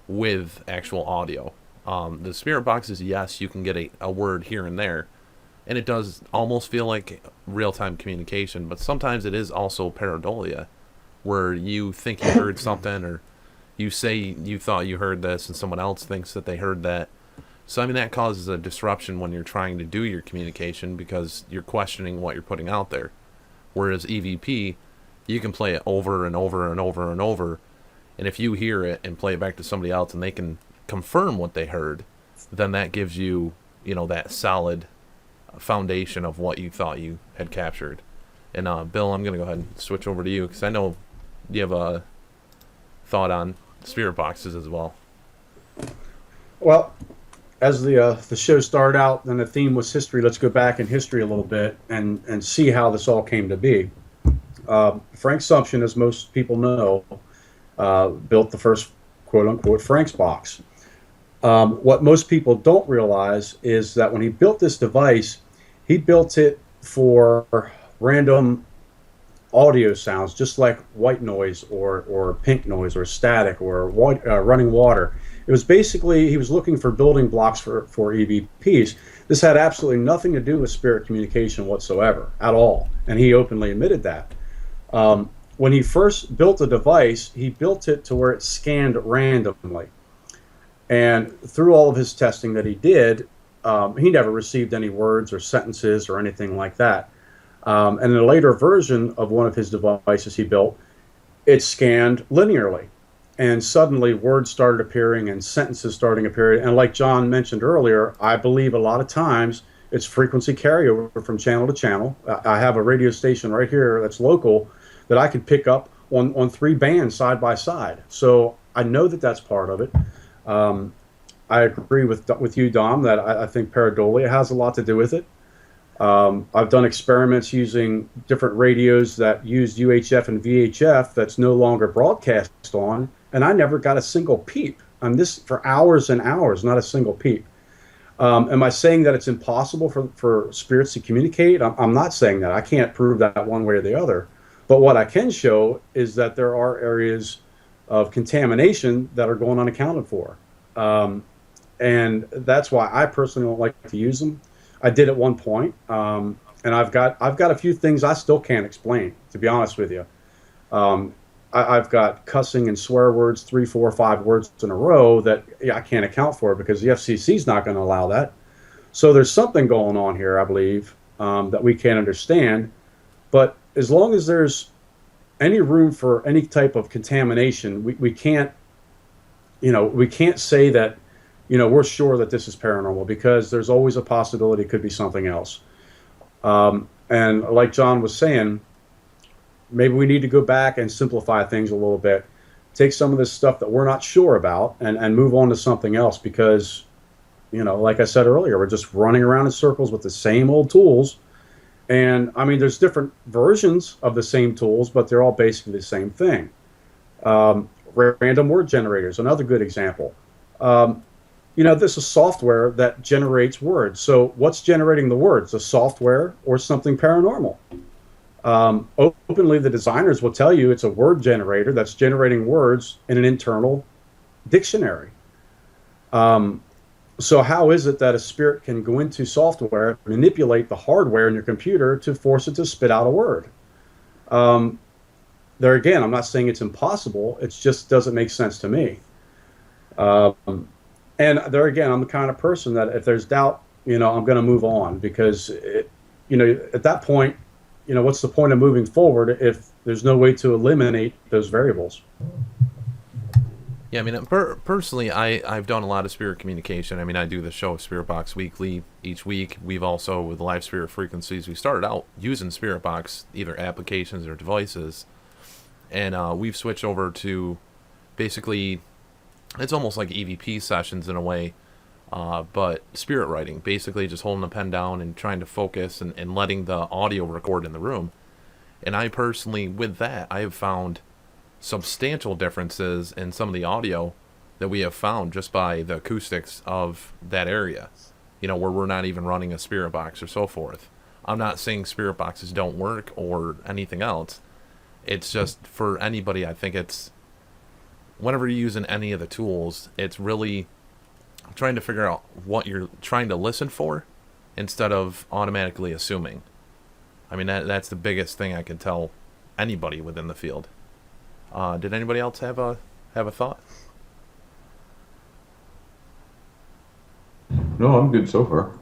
with actual audio. The spirit boxes, yes, you can get a word here and there, and it does almost feel like real-time communication, but sometimes it is also pareidolia, where you think you heard something, or you say you thought you heard this, and someone else thinks that they heard that. So, I mean, that causes a disruption when you're trying to do your communication because you're questioning what you're putting out there. Whereas EVP, you can play it over and over and over and over, and if you hear it and play it back to somebody else and they can confirm what they heard, then that gives you, that solid foundation of what you thought you had captured. And Bill, I'm going to go ahead and switch over to you because I know you have a thought on spirit boxes as well. Well, as the show started out, then the theme was history. Let's go back in history a little bit and see how this all came to be. Frank Sumption, as most people know, built the first quote-unquote Frank's box. What most people don't realize is that when he built this device, he built it for random audio sounds, just like white noise or pink noise or static or running water. It was basically, he was looking for building blocks for EVPs. This had absolutely nothing to do with spirit communication whatsoever, at all. And he openly admitted that. When he first built the device, he built it to where it scanned randomly. And through all of his testing that he did, he never received any words or sentences or anything like that. And in a later version of one of his devices he built, it scanned linearly. And suddenly words started appearing and sentences starting appearing. And like John mentioned earlier, I believe a lot of times it's frequency carryover from channel to channel. I have a radio station right here that's local that I could pick up on 3 bands side by side. So I know that that's part of it. I agree with you, Dom, that I think pareidolia has a lot to do with it. I've done experiments using different radios that use UHF and VHF that's no longer broadcast on, and I never got a single peep. And this for hours and hours, not a single peep. Am I saying that it's impossible for spirits to communicate? I'm not saying that. I can't prove that one way or the other. But what I can show is that there are areas of contamination that are going unaccounted for. And that's why I personally don't like to use them. I did at one point, and I've got a few things I still can't explain, to be honest with you. Um, I've got cussing and swear words, 3, 4, 5 words in a row that I can't account for because the FCC is not going to allow that. So there's something going on here, I believe, that we can't understand. But as long as there's any room for any type of contamination, we can't, we can't say that, we're sure that this is paranormal because there's always a possibility it could be something else. And like John was saying, maybe we need to go back and simplify things a little bit, take some of this stuff that we're not sure about and move on to something else because, like I said earlier, we're just running around in circles with the same old tools. And I mean, there's different versions of the same tools, but they're all basically the same thing. Random word generators, another good example. This is software that generates words. So what's generating the words, the software or something paranormal? Openly, the designers will tell you it's a word generator that's generating words in an internal dictionary. So how is it that a spirit can go into software, manipulate the hardware in your computer to force it to spit out a word? There again, I'm not saying it's impossible. It just doesn't make sense to me. And there again, I'm the kind of person that if there's doubt, I'm going to move on because, at that point, what's the point of moving forward if there's no way to eliminate those variables? Yeah, I mean, personally, I've done a lot of spirit communication. I mean, I do the show Spirit Box Weekly each week. We've also, with Live Spirit Frequencies, we started out using Spirit Box, either applications or devices. And we've switched over to basically, it's almost like EVP sessions in a way, but spirit writing, basically just holding a pen down and trying to focus and letting the audio record in the room. And I personally, with that, I have found substantial differences in some of the audio that we have found just by the acoustics of that area, where we're not even running a spirit box or so forth. I'm not saying spirit boxes don't work or anything else. It's just for anybody, I think it's whenever you're using any of the tools, it's really trying to figure out what you're trying to listen for instead of automatically assuming. I mean, that's the biggest thing I can tell anybody within the field. Did anybody else have a thought? No, I'm good so far.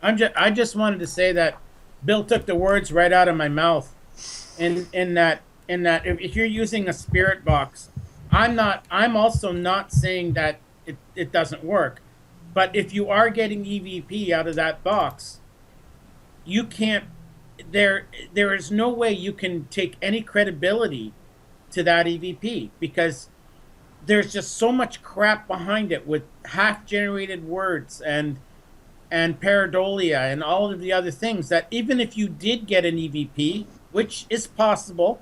I just wanted to say that Bill took the words right out of my mouth. In that if you're using a spirit box, I'm also not saying that it doesn't work. But if you are getting EVP out of that box, you can't there is no way you can take any credibility to that EVP because there's just so much crap behind it with half-generated words and pareidolia and all of the other things that even if you did get an EVP, which is possible,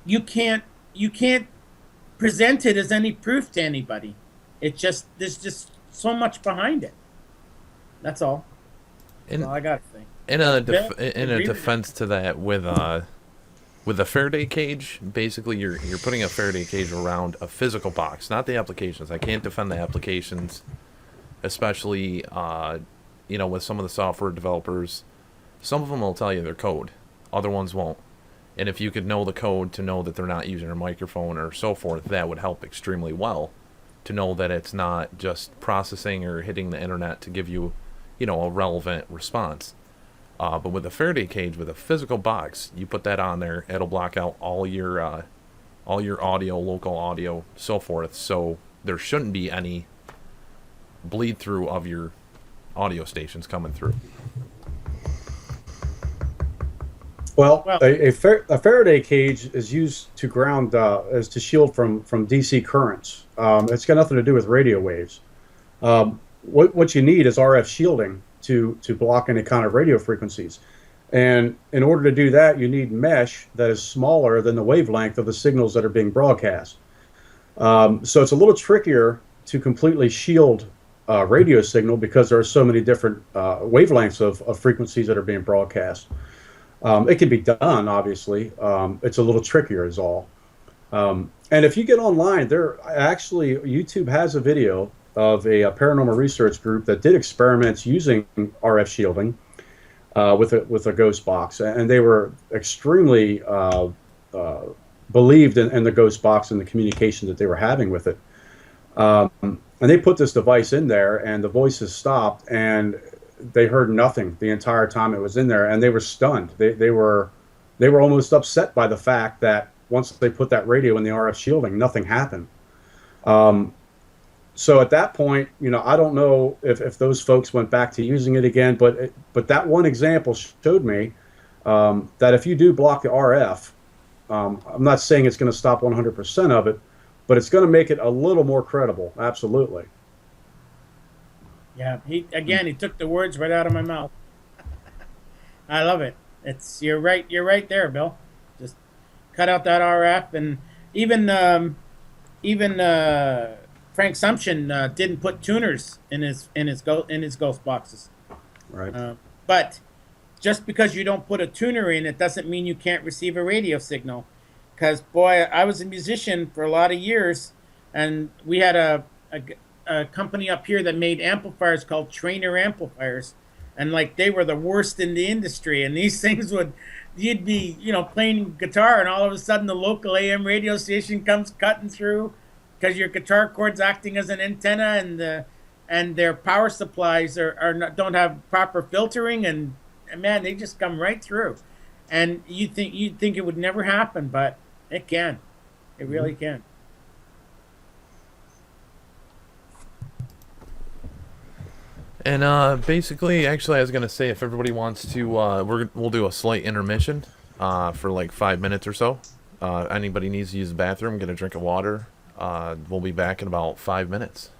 you can't present it as any proof to anybody. There's just so much behind it. That's all. That's all I got to say. In a defense to that, with a Faraday cage, basically you're putting a Faraday cage around a physical box, not the applications. I can't defend the applications, especially with some of the software developers. Some of them will tell you their code, other ones won't. And if you could know the code to know that they're not using a microphone or so forth, that would help extremely well. To know that it's not just processing or hitting the internet to give you, a relevant response. But with a Faraday cage, with a physical box, you put that on there, it'll block out all your audio, local audio, so forth. So there shouldn't be any bleed through of your audio stations coming through. Well, a Faraday cage is used to ground, as to shield from DC currents. It's got nothing to do with radio waves. What you need is RF shielding to block any kind of radio frequencies. And in order to do that, you need mesh that is smaller than the wavelength of the signals that are being broadcast. So it's a little trickier to completely shield a radio signal because there are so many different wavelengths of frequencies that are being broadcast. It can be done, obviously. It's a little trickier is all. And if you get online, YouTube has a video of a paranormal research group that did experiments using RF shielding with a ghost box, and they were extremely believed in the ghost box and the communication that they were having with it. And they put this device in there, and the voices stopped, and they heard nothing the entire time it was in there, and they were stunned. They were almost upset by the fact that once they put that radio in the RF shielding, nothing happened. So at that point, I don't know if those folks went back to using it again, but that one example showed me that if you do block the RF, I'm not saying it's going to stop 100% of it, but it's going to make it a little more credible. Absolutely. Yeah, he took the words right out of my mouth. I love it. You're right there, Bill. Just cut out that RF, and even Frank Sumption didn't put tuners in his ghost boxes. Right. But just because you don't put a tuner in, it doesn't mean you can't receive a radio signal. Because boy, I was a musician for a lot of years, and we had a company up here that made amplifiers called Trainer amplifiers, and like they were the worst in the industry. And these things you'd be playing guitar, and all of a sudden the local AM radio station comes cutting through because your guitar cord's acting as an antenna, and their power supplies don't have proper filtering, and man, they just come right through. And you'd think it would never happen, but it can. It really can. And basically, actually, I was gonna say if everybody wants to, we'll do a slight intermission for like 5 minutes or so. Anybody needs to use the bathroom, get a drink of water. We'll be back in about 5 minutes.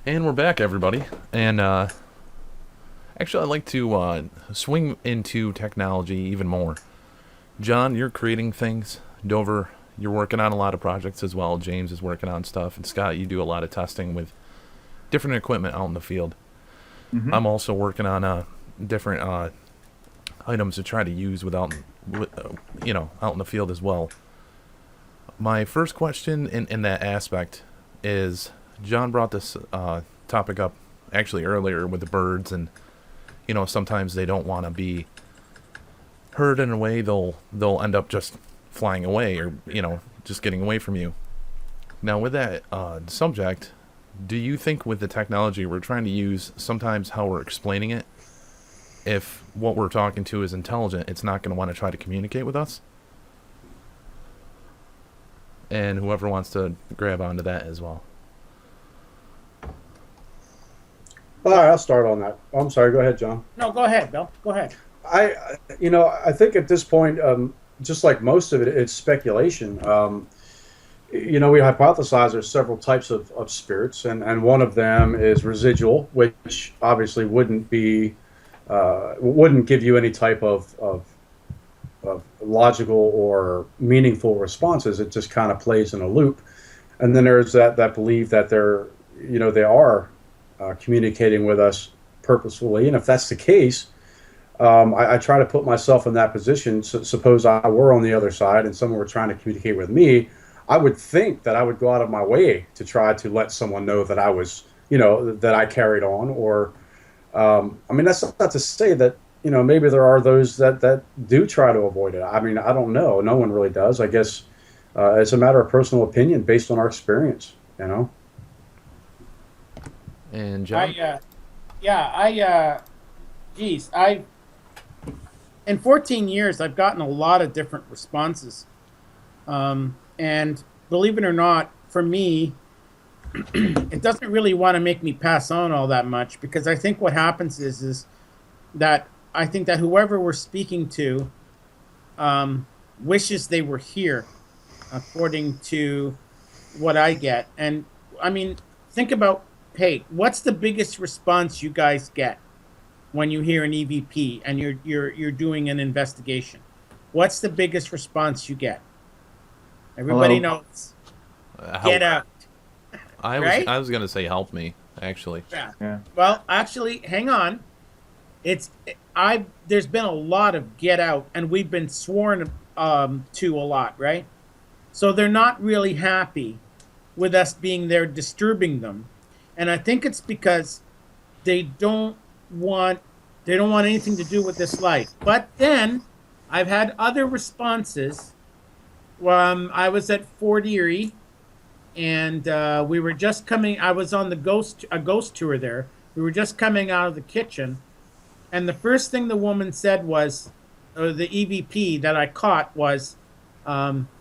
And we're back, everybody. And actually, I'd like to swing into technology even more. John, you're creating things. Dover, you're working on a lot of projects as well. James is working on stuff. And Scott, you do a lot of testing with different equipment out in the field. Mm-hmm. I'm also working on different items to try to use out in the field as well. My first question in that aspect is, John brought this topic up actually earlier with the birds, and sometimes they don't want to be heard in a way. They'll end up just flying away, or just getting away from you. Now, with that subject, do you think with the technology we're trying to use, sometimes how we're explaining it, if what we're talking to is intelligent, it's not going to want to try to communicate with us? And whoever wants to grab onto that as well. All right, I'll start on that. I'm sorry. Go ahead, John. No, go ahead, Bill. Go ahead. I think at this point, just like most of it, it's speculation. We hypothesize there's several types of spirits, and one of them is residual, which obviously wouldn't give you any type of logical or meaningful responses. It just kind of plays in a loop. And then there's that belief that they are communicating with us purposefully. And if that's the case, I try to put myself in that position. So, suppose I were on the other side and someone were trying to communicate with me, I would think that I would go out of my way to try to let someone know that I was, that I carried on. Or, that's not to say that, maybe there are those that do try to avoid it. I mean, I don't know. No one really does. I guess it's a matter of personal opinion based on our experience, And John? In 14 years, I've gotten a lot of different responses. And believe it or not, for me, it doesn't really want to make me pass on all that much, because I think what happens is that I think that whoever we're speaking to wishes they were here, according to what I get. And I mean, think about, hey, what's the biggest response you guys get when you hear an EVP and you're doing an investigation? What's the biggest response you get? Everybody knows. Get out. I was gonna say help me, actually. Yeah. Well, actually, hang on. There's been a lot of get out, and we've been sworn to a lot, right? So they're not really happy with us being there disturbing them. And I think it's because they don't want anything to do with this life. But then I've had other responses. I was at Fort Erie, and we were just coming. I was on a ghost tour there. We were just coming out of the kitchen, and the first thing the woman said was, or the EVP that I caught was,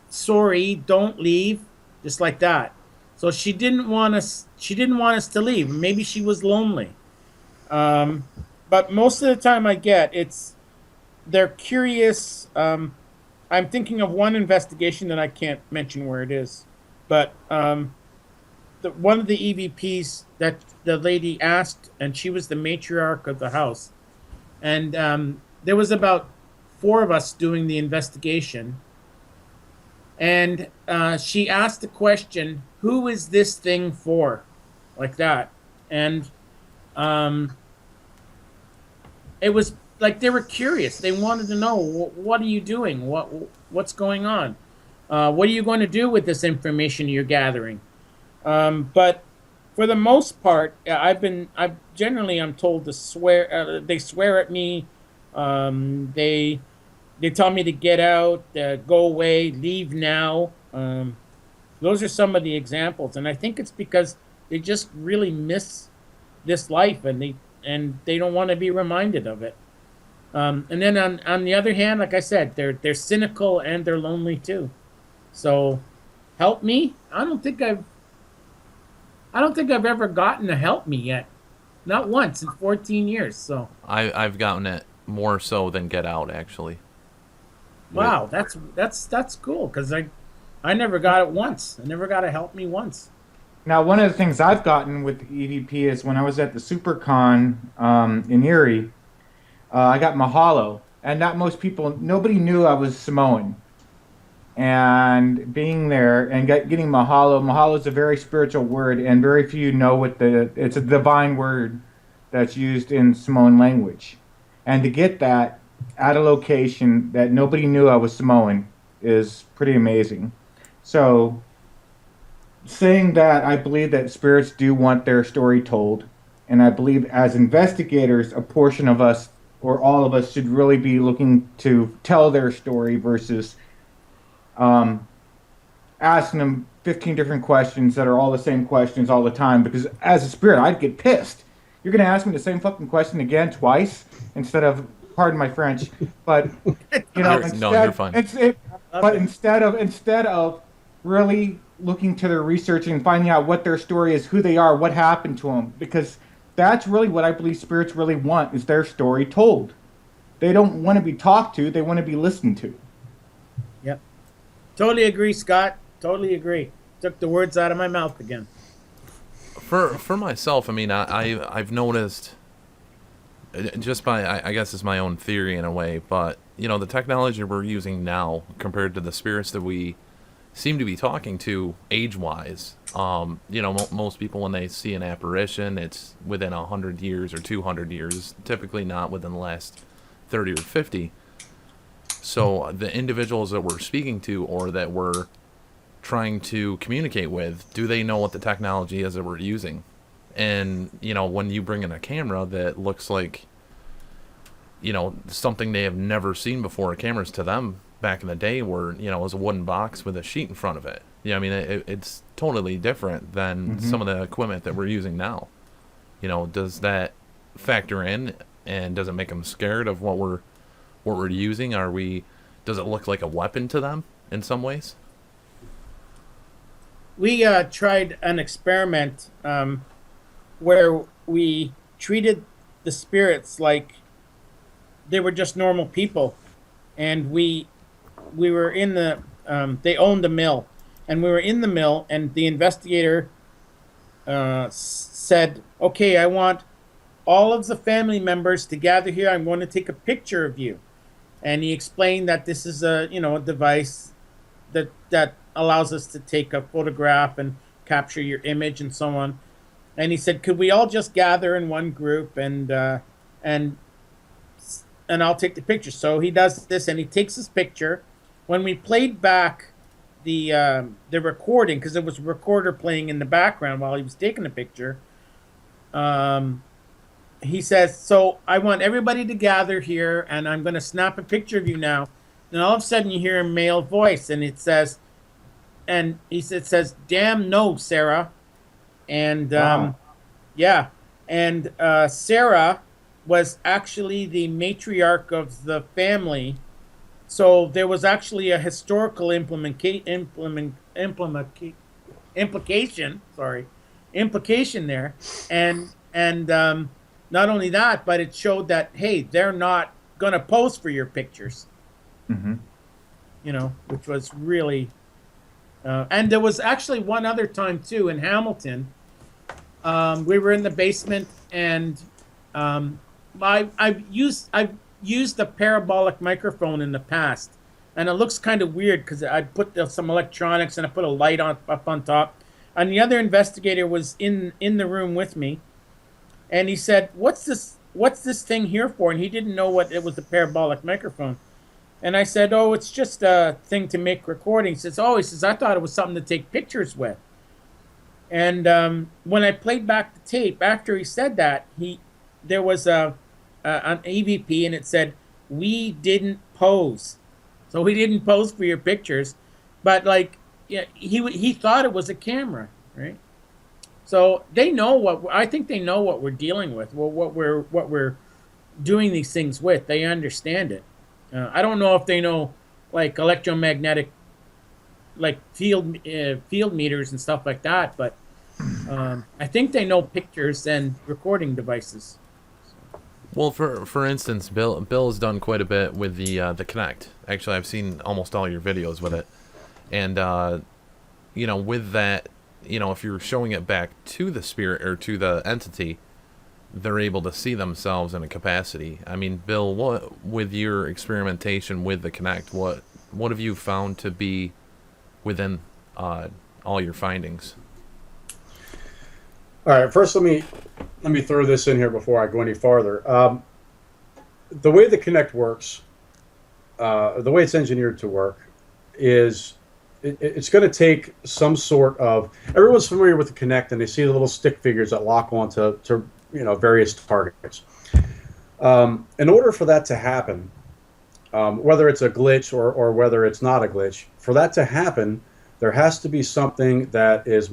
"Sorry, don't leave," just like that. So she didn't want us to leave. Maybe she was lonely. But most of the time I get, they're curious. I'm thinking of one investigation that I can't mention where it is, but one of the EVPs that the lady asked, and she was the matriarch of the house, and there was about 4 of us doing the investigation, and she asked the question, "Who is this thing for?" Like that, and it was like they were curious. They wanted to know, what are you doing? What's going on? What are you going to do with this information you're gathering? But for the most part, I'm told to swear. They swear at me. They tell me to get out, go away, leave now. Those are some of the examples, and I think it's because they just really miss this life, and they don't want to be reminded of it. And then on the other hand, like I said, they're cynical and they're lonely too. So, help me? I don't think I've ever gotten a help me yet. Not once in 14 years. So I've gotten it more so than get out, actually. wow, that's cool, because I never got it once. I never got a help me once. Now, one of the things I've gotten with EVP is when I was at the SuperCon in Erie, I got Mahalo, and not most people, nobody knew I was Samoan. And being there and getting Mahalo is a very spiritual word, and very few know it's a divine word that's used in Samoan language. And to get that at a location that nobody knew I was Samoan is pretty amazing. So, saying that, I believe that spirits do want their story told, and I believe as investigators, a portion of us or all of us should really be looking to tell their story versus asking them 15 different questions that are all the same questions all the time. Because as a spirit, I'd get pissed. You're going to ask me the same fucking question again twice instead of, pardon my French, but You're fine. Instead of really looking to their research and finding out what their story is, who they are, what happened to them, because that's really what I believe spirits really want, is their story told. They don't want to be talked to, they want to be listened to. Yep. Totally agree, Scott. Totally agree. Took the words out of my mouth again. For myself, I mean, I've noticed, just by, I guess it's my own theory in a way, but, the technology we're using now compared to the spirits that we seem to be talking to age-wise, most people, when they see an apparition, it's within 100 years or 200 years, typically not within the last 30 or 50. So the individuals that we're speaking to or that we're trying to communicate with, do they know what the technology is that we're using? And, when you bring in a camera that looks like, something they have never seen before, cameras to them back in the day were, it was a wooden box with a sheet in front of it. It's totally different than some of the equipment that we're using now. Does that factor in, and does it make them scared of what we're using? Does it look like a weapon to them in some ways? We tried an experiment where we treated the spirits like they were just normal people, and we were in the they owned the mill, and we were in the mill, and the investigator said, okay, I want all of the family members to gather here. I'm going to take a picture of you. And he explained that this is a device that allows us to take a photograph and capture your image and so on. And he said, could we all just gather in one group and I'll take the picture. So he does this, and he takes his picture. When we played back the recording, because there was a recorder playing in the background while he was taking the picture, he says, so I want everybody to gather here, and I'm going to snap a picture of you now. And all of a sudden you hear a male voice, and it says, damn no, Sarah. And Wow. yeah, and Sarah was actually the matriarch of the family. So there was actually a historical implication there. And not only that, but it showed that, hey, they're not going to pose for your pictures. Mm-hmm. Which was really... and there was actually one other time, too, in Hamilton. We were in the basement, and I've used a parabolic microphone in the past, and it looks kind of weird because I put some electronics and I put a light up on top. And the other investigator was in the room with me, and he said, "What's this thing here for?" And he didn't know what it was, a parabolic microphone. And I said, "Oh, it's just a thing to make recordings." He says, "I thought it was something to take pictures with." And when I played back the tape after he said that, there was an EVP, and it said, "We didn't pose." So we didn't pose for your pictures, but he thought it was a camera, right? So they know I think they know what we're dealing with, what we're doing these things with. They understand it. I don't know if they know like electromagnetic, like field meters and stuff like that, but I think they know pictures and recording devices. Well, for instance, Bill has done quite a bit with the Kinect. Actually, I've seen almost all your videos with it, and with that, if you're showing it back to the spirit or to the entity, they're able to see themselves in a capacity. I mean, Bill, what with your experimentation with the Kinect, what have you found to be within all your findings? All right, first let me throw this in here before I go any farther. The way the Kinect works, the way it's engineered to work, is it's going to take some sort of. Everyone's familiar with the Kinect, and they see the little stick figures that lock onto various targets. In order for that to happen, whether it's a glitch or whether it's not a glitch, for that to happen, there has to be something that is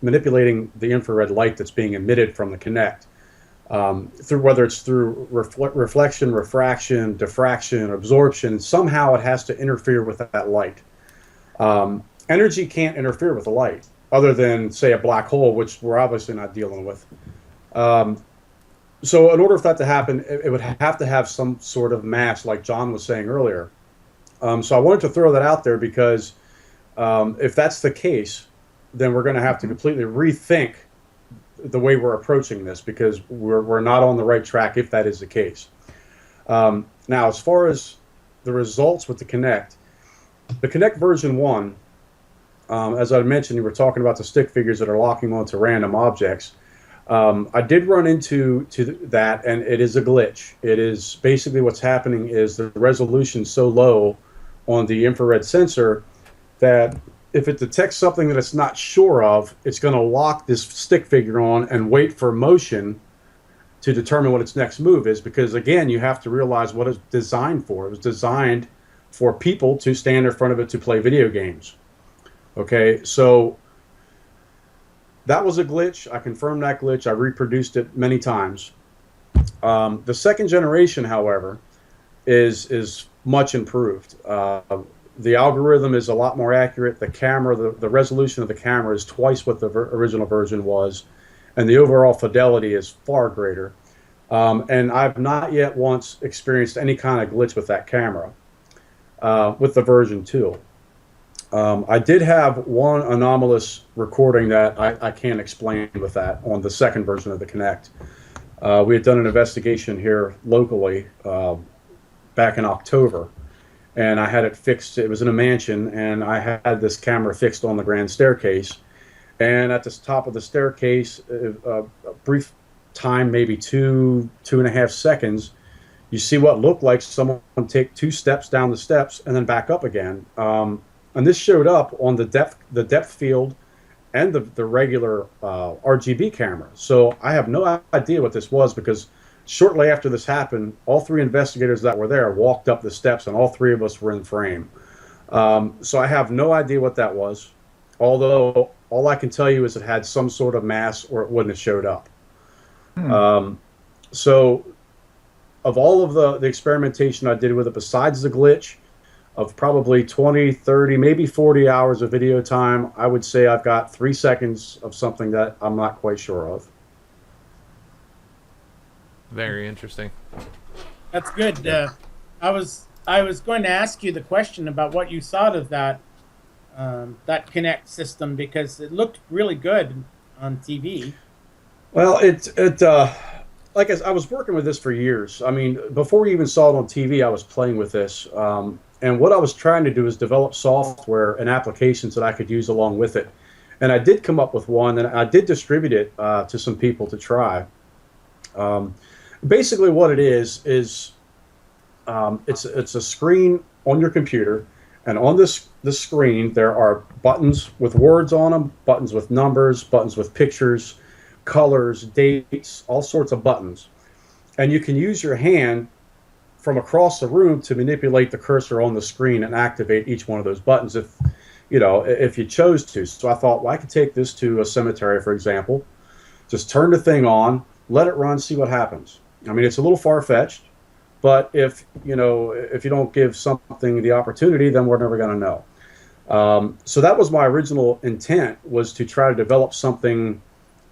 manipulating the infrared light that's being emitted from the Kinect. Whether it's through reflection, refraction, diffraction, absorption, somehow it has to interfere with that light. Energy can't interfere with the light, other than, say, a black hole, which we're obviously not dealing with. So in order for that to happen, it would have to have some sort of mass, like John was saying earlier. So I wanted to throw that out there because if that's the case, then we're going to have to completely rethink the way we're approaching this, because we're not on the right track if that is the case. Now, as far as the results with the Kinect version 1, as I mentioned, you were talking about the stick figures that are locking onto random objects. I did run into that, and it is a glitch. It is basically what's happening is the resolution so low on the infrared sensor that if it detects something that it's not sure of, it's going to lock this stick figure on and wait for motion to determine what its next move is. Because again, you have to realize what it's designed for. It was designed for people to stand in front of it to play video games. Okay, so that was a glitch. I confirmed that glitch. I reproduced it many times. The second generation, however, is much improved. The algorithm is a lot more accurate. The camera, the resolution of the camera is twice what the original version was, and the overall fidelity is far greater. And I've not yet once experienced any kind of glitch with that camera, with the version 2. I did have one anomalous recording that I can't explain with that on the second version of the Kinect. We had done an investigation here locally back in October, and I had it fixed. It was in a mansion, and I had this camera fixed on the grand staircase. And at the top of the staircase, a brief time, maybe 2.5 seconds, you see what looked like someone take 2 steps down the steps and then back up again. And this showed up on the depth field and the regular RGB camera. So I have no idea what this was, because shortly after this happened, all 3 investigators that were there walked up the steps, and all 3 of us were in frame. So I have no idea what that was, although all I can tell you is it had some sort of mass, or it wouldn't have showed up. So of all of the experimentation I did with it, besides the glitch, of probably 20, 30, maybe 40 hours of video time, I would say I've got 3 seconds of something that I'm not quite sure of. Very interesting. That's good. I was going to ask you the question about what you thought of that Kinect system, because it looked really good on TV. Well, like I was working with this for years. I mean, before we even saw it on TV, I was playing with this. And what I was trying to do is develop software and applications that I could use along with it. And I did come up with one, and I did distribute it to some people to try. Basically what it is it's a screen on your computer, and on this screen there are buttons with words on them, buttons with numbers, buttons with pictures, colors, dates, all sorts of buttons. And you can use your hand from across the room to manipulate the cursor on the screen and activate each one of those buttons if you chose to. So I thought, well, I could take this to a cemetery, for example, just turn the thing on, let it run, see what happens. I mean, it's a little far-fetched, but if you don't give something the opportunity, then we're never going to know. So that was my original intent, was to try to develop something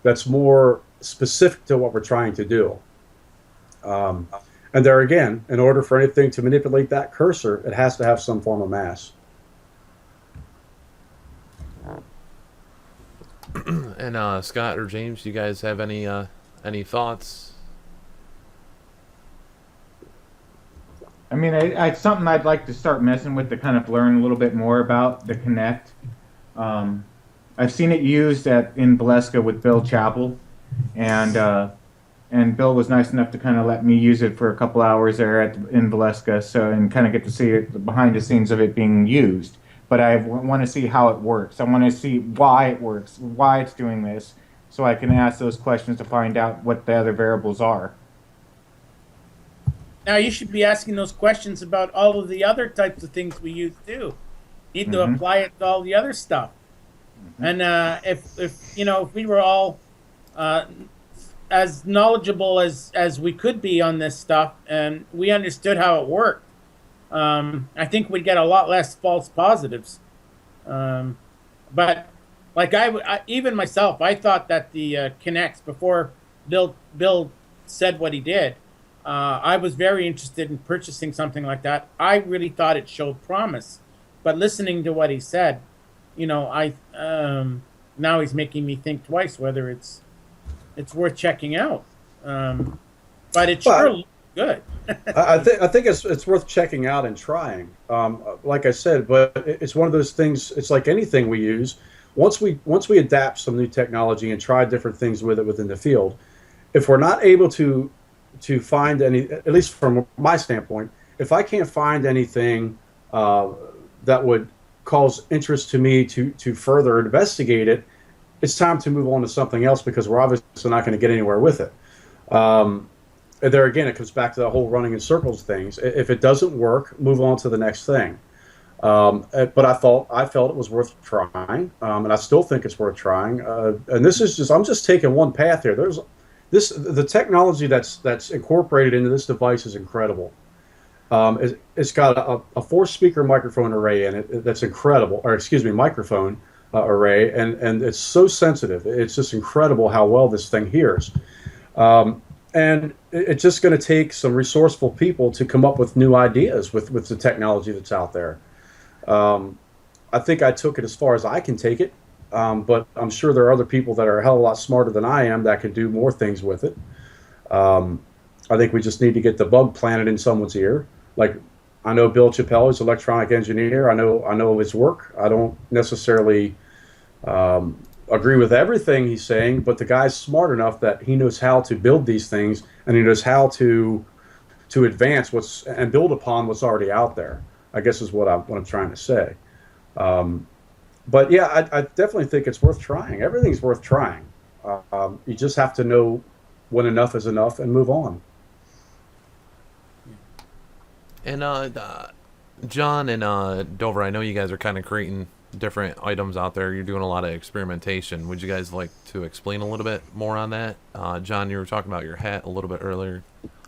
that's more specific to what we're trying to do. And there again, in order for anything to manipulate that cursor, it has to have some form of mass. And Scott or James, you guys have any thoughts? I mean, it's something I'd like to start messing with to kind of learn a little bit more about the Connect. I've seen it used in Valeska with Bill Chappell, and Bill was nice enough to kind of let me use it for a couple hours there in Valeska, and kind of get to see it, behind the scenes of it being used. But I want to see how it works. I want to see why it works, why it's doing this, so I can ask those questions to find out what the other variables are. Now you should be asking those questions about all of the other types of things we use too. Need to apply it to all the other stuff. And if we were all as knowledgeable as we could be on this stuff, and we understood how it worked, I think we'd get a lot less false positives. But like even myself, I thought that the Connects, before Bill said what he did, I was very interested in purchasing something like that. I really thought it showed promise, but listening to what he said, now he's making me think twice whether it's worth checking out. But it sure looks good. I think it's worth checking out and trying. Like I said, but it's one of those things. It's like anything we use. Once we adapt some new technology and try different things with it within the field, if we're not able to find any, at least from my standpoint, if I can't find anything that would cause interest to me to further investigate it, it's time to move on to something else, because we're obviously not going to get anywhere with it. There again, it comes back to the whole running in circles things. If it doesn't work, move on to the next thing. But I felt it was worth trying, and I still think it's worth trying. And this is I'm just taking one path here. The technology that's incorporated into this device is incredible. It's got a 4-speaker microphone array in it that's incredible, or excuse me, microphone array, and it's so sensitive. It's just incredible how well this thing hears. And it's just going to take some resourceful people to come up with new ideas with the technology that's out there. I think I took it as far as I can take it. But I'm sure there are other people that are a hell of a lot smarter than I am that could do more things with it. I think we just need to get the bug planted in someone's ear. Like, I know Bill Chappell is an electronic engineer. I know his work. I don't necessarily agree with everything he's saying, but the guy's smart enough that he knows how to build these things, and he knows how to advance and build upon what's already out there, I guess is what I'm trying to say. But yeah, I definitely think it's worth trying. Everything's worth trying. You just have to know when enough is enough and move on. And John and Dover, I know you guys are kind of creating different items out there. You're doing a lot of experimentation. Would you guys like to explain a little bit more on that? John, you were talking about your hat a little bit earlier.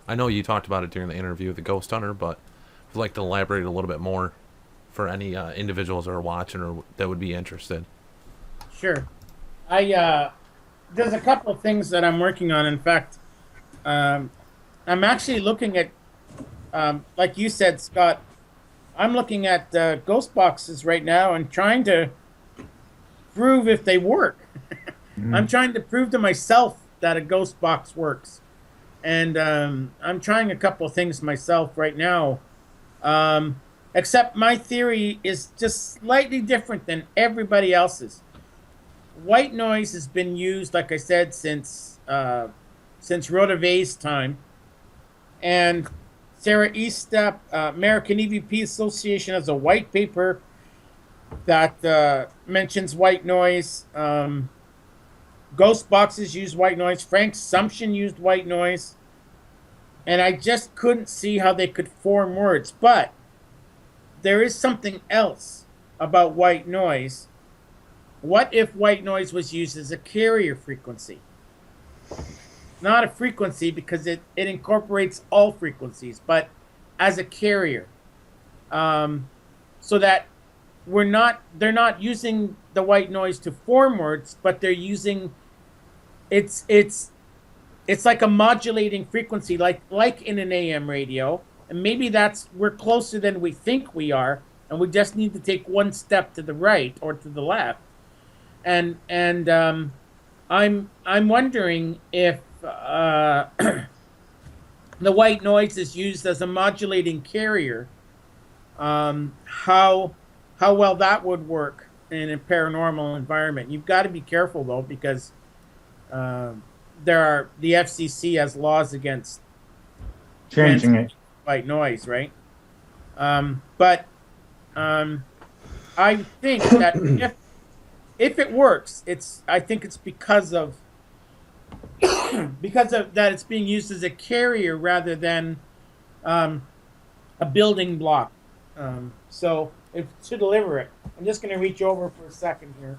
I know you talked about it during the interview with the Ghost Hunter, but I'd like to elaborate a little bit more for any individuals that are watching or that would be interested. Sure. There's a couple of things that I'm working on. In fact, I'm actually looking at, like you said, Scott, I'm looking at ghost boxes right now and trying to prove if they work. I'm trying to prove to myself that a ghost box works. And I'm trying a couple of things myself right now. Except my theory is just slightly different than everybody else's. White noise has been used, like I said, since Rodavay's time. And Sarah Eastep, American EVP Association, has a white paper that mentions white noise. Ghost boxes use white noise. Frank Sumption used white noise. And I just couldn't see how they could form words. But there is something else about white noise. What if white noise was used as a carrier frequency? Not a frequency, because it incorporates all frequencies, but as a carrier. So that they're not using the white noise to form words, but they're using it's like a modulating frequency, like in an AM radio. And maybe we're closer than we think we are, and we just need to take one step to the right or to the left. and I'm wondering if the white noise is used as a modulating carrier, how well that would work in a paranormal environment. You've got to be careful though, because uh, the FCC has laws against Changing it. white noise, right? But I think that if it works, I think it's because of that it's being used as a carrier rather than um, a building block. So to deliver it, I'm just going to reach over for a second here.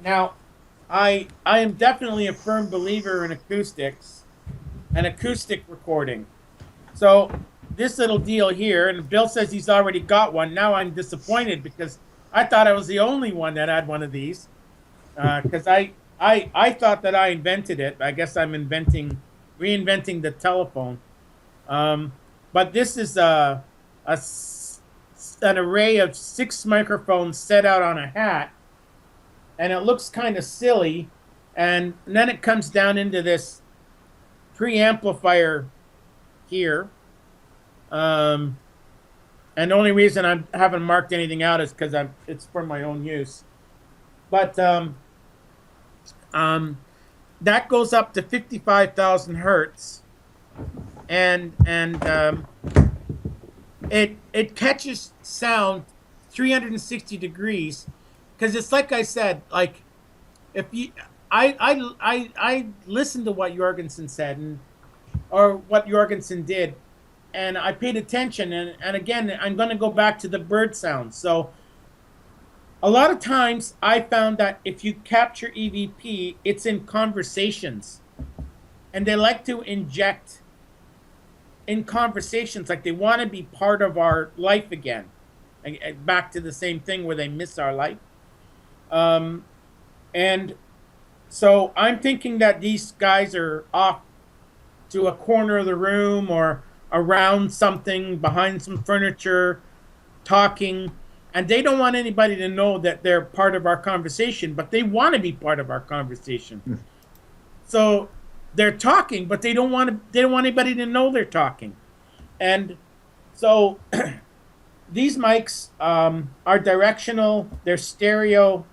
Now, I am definitely a firm believer in acoustics and acoustic recording. So this little deal here, and Bill says he's already got one. Now I'm disappointed because I thought I was the only one that had one of these. Because I thought that I invented it. I guess I'm reinventing the telephone. But this is an array of 6 microphones set out on a hat, and it looks kind of silly. And then it comes down into this preamplifier here. And the only reason I haven't marked anything out is because it's for my own use. But that goes up to 55,000 hertz, and it catches sound 360 degrees, because it's like I said, like if you I listened to what Jorgensen said or what Jorgensen did, and I paid attention, and again I'm going to go back to the bird sounds. So a lot of times I found that if you capture EVP, it's in conversations, and they like to inject in conversations, like they want to be part of our life again. Back to the same thing where they miss our life. And so I'm thinking that these guys are off to a corner of the room or around something, behind some furniture, talking, and they don't want anybody to know that they're part of our conversation, but they want to be part of our conversation. So they're talking, but they don't want anybody to know they're talking. And so these mics are directional, they're stereo,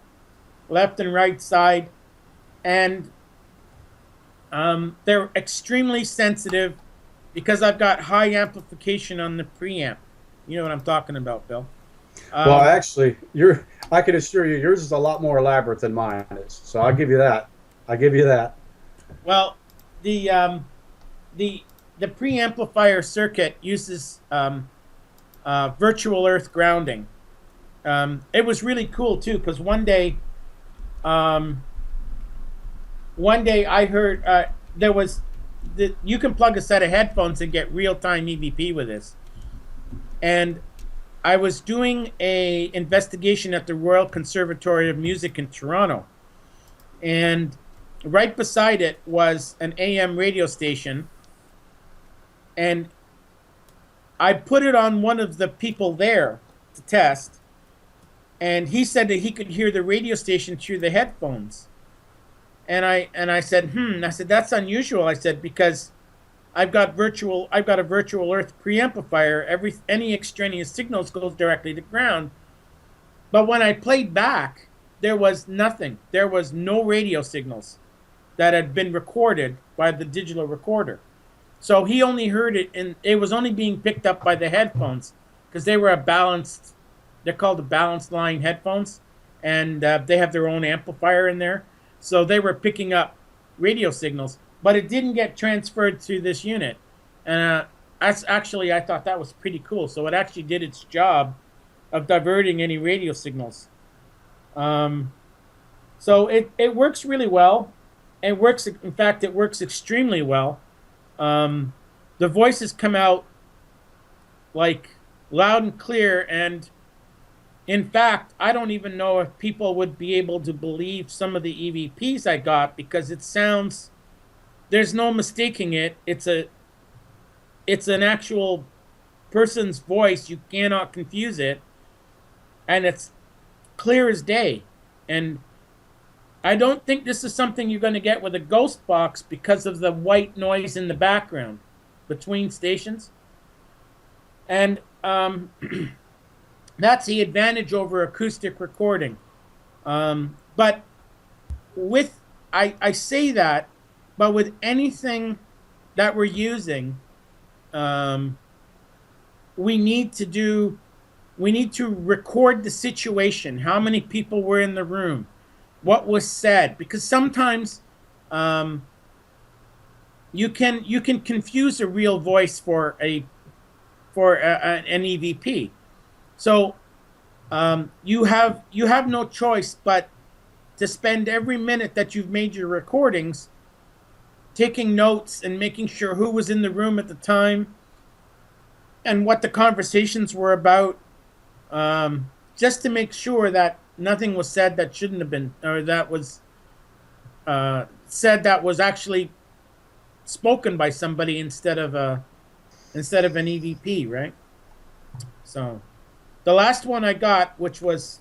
left and right side, and they're extremely sensitive because I've got high amplification on the preamp. You know what I'm talking about, Bill? Well, actually, I can assure you, yours is a lot more elaborate than mine is. So I'll give you that. Well, the preamplifier circuit uses virtual earth grounding. It was really cool too, because one day I heard you can plug a set of headphones and get real-time EVP with this. And I was doing a investigation at the Royal Conservatory of Music in Toronto, and right beside it was an AM radio station, and I put it on one of the people there to test, and he said that he could hear the radio station through the headphones. And I said, I said, that's unusual. I said, because I've got a virtual earth preamplifier. Any extraneous signals goes directly to ground. But when I played back, there was nothing. There was no radio signals that had been recorded by the digital recorder. So he only heard it, and it was only being picked up by the headphones, because they were they're called the balanced line headphones, and they have their own amplifier in there. So they were picking up radio signals, but it didn't get transferred to this unit. And I thought that was pretty cool. So it actually did its job of diverting any radio signals. So it works really well. In fact, it works extremely well. The voices come out like loud and clear, and in fact, I don't even know if people would be able to believe some of the EVPs I got, because it sounds, there's no mistaking it. It's an actual person's voice. You cannot confuse it, and it's clear as day. And I don't think this is something you're going to get with a ghost box because of the white noise in the background between stations. And that's the advantage over acoustic recording. But with, I say that, but with anything that we're using, we need to record the situation, how many people were in the room, what was said, because sometimes you can confuse a real voice for an EVP. So you have no choice but to spend every minute that you've made your recordings taking notes and making sure who was in the room at the time and what the conversations were about, just to make sure that nothing was said that shouldn't have been, or that was said that was actually spoken by somebody instead of an EVP, right? So the last one I got, which was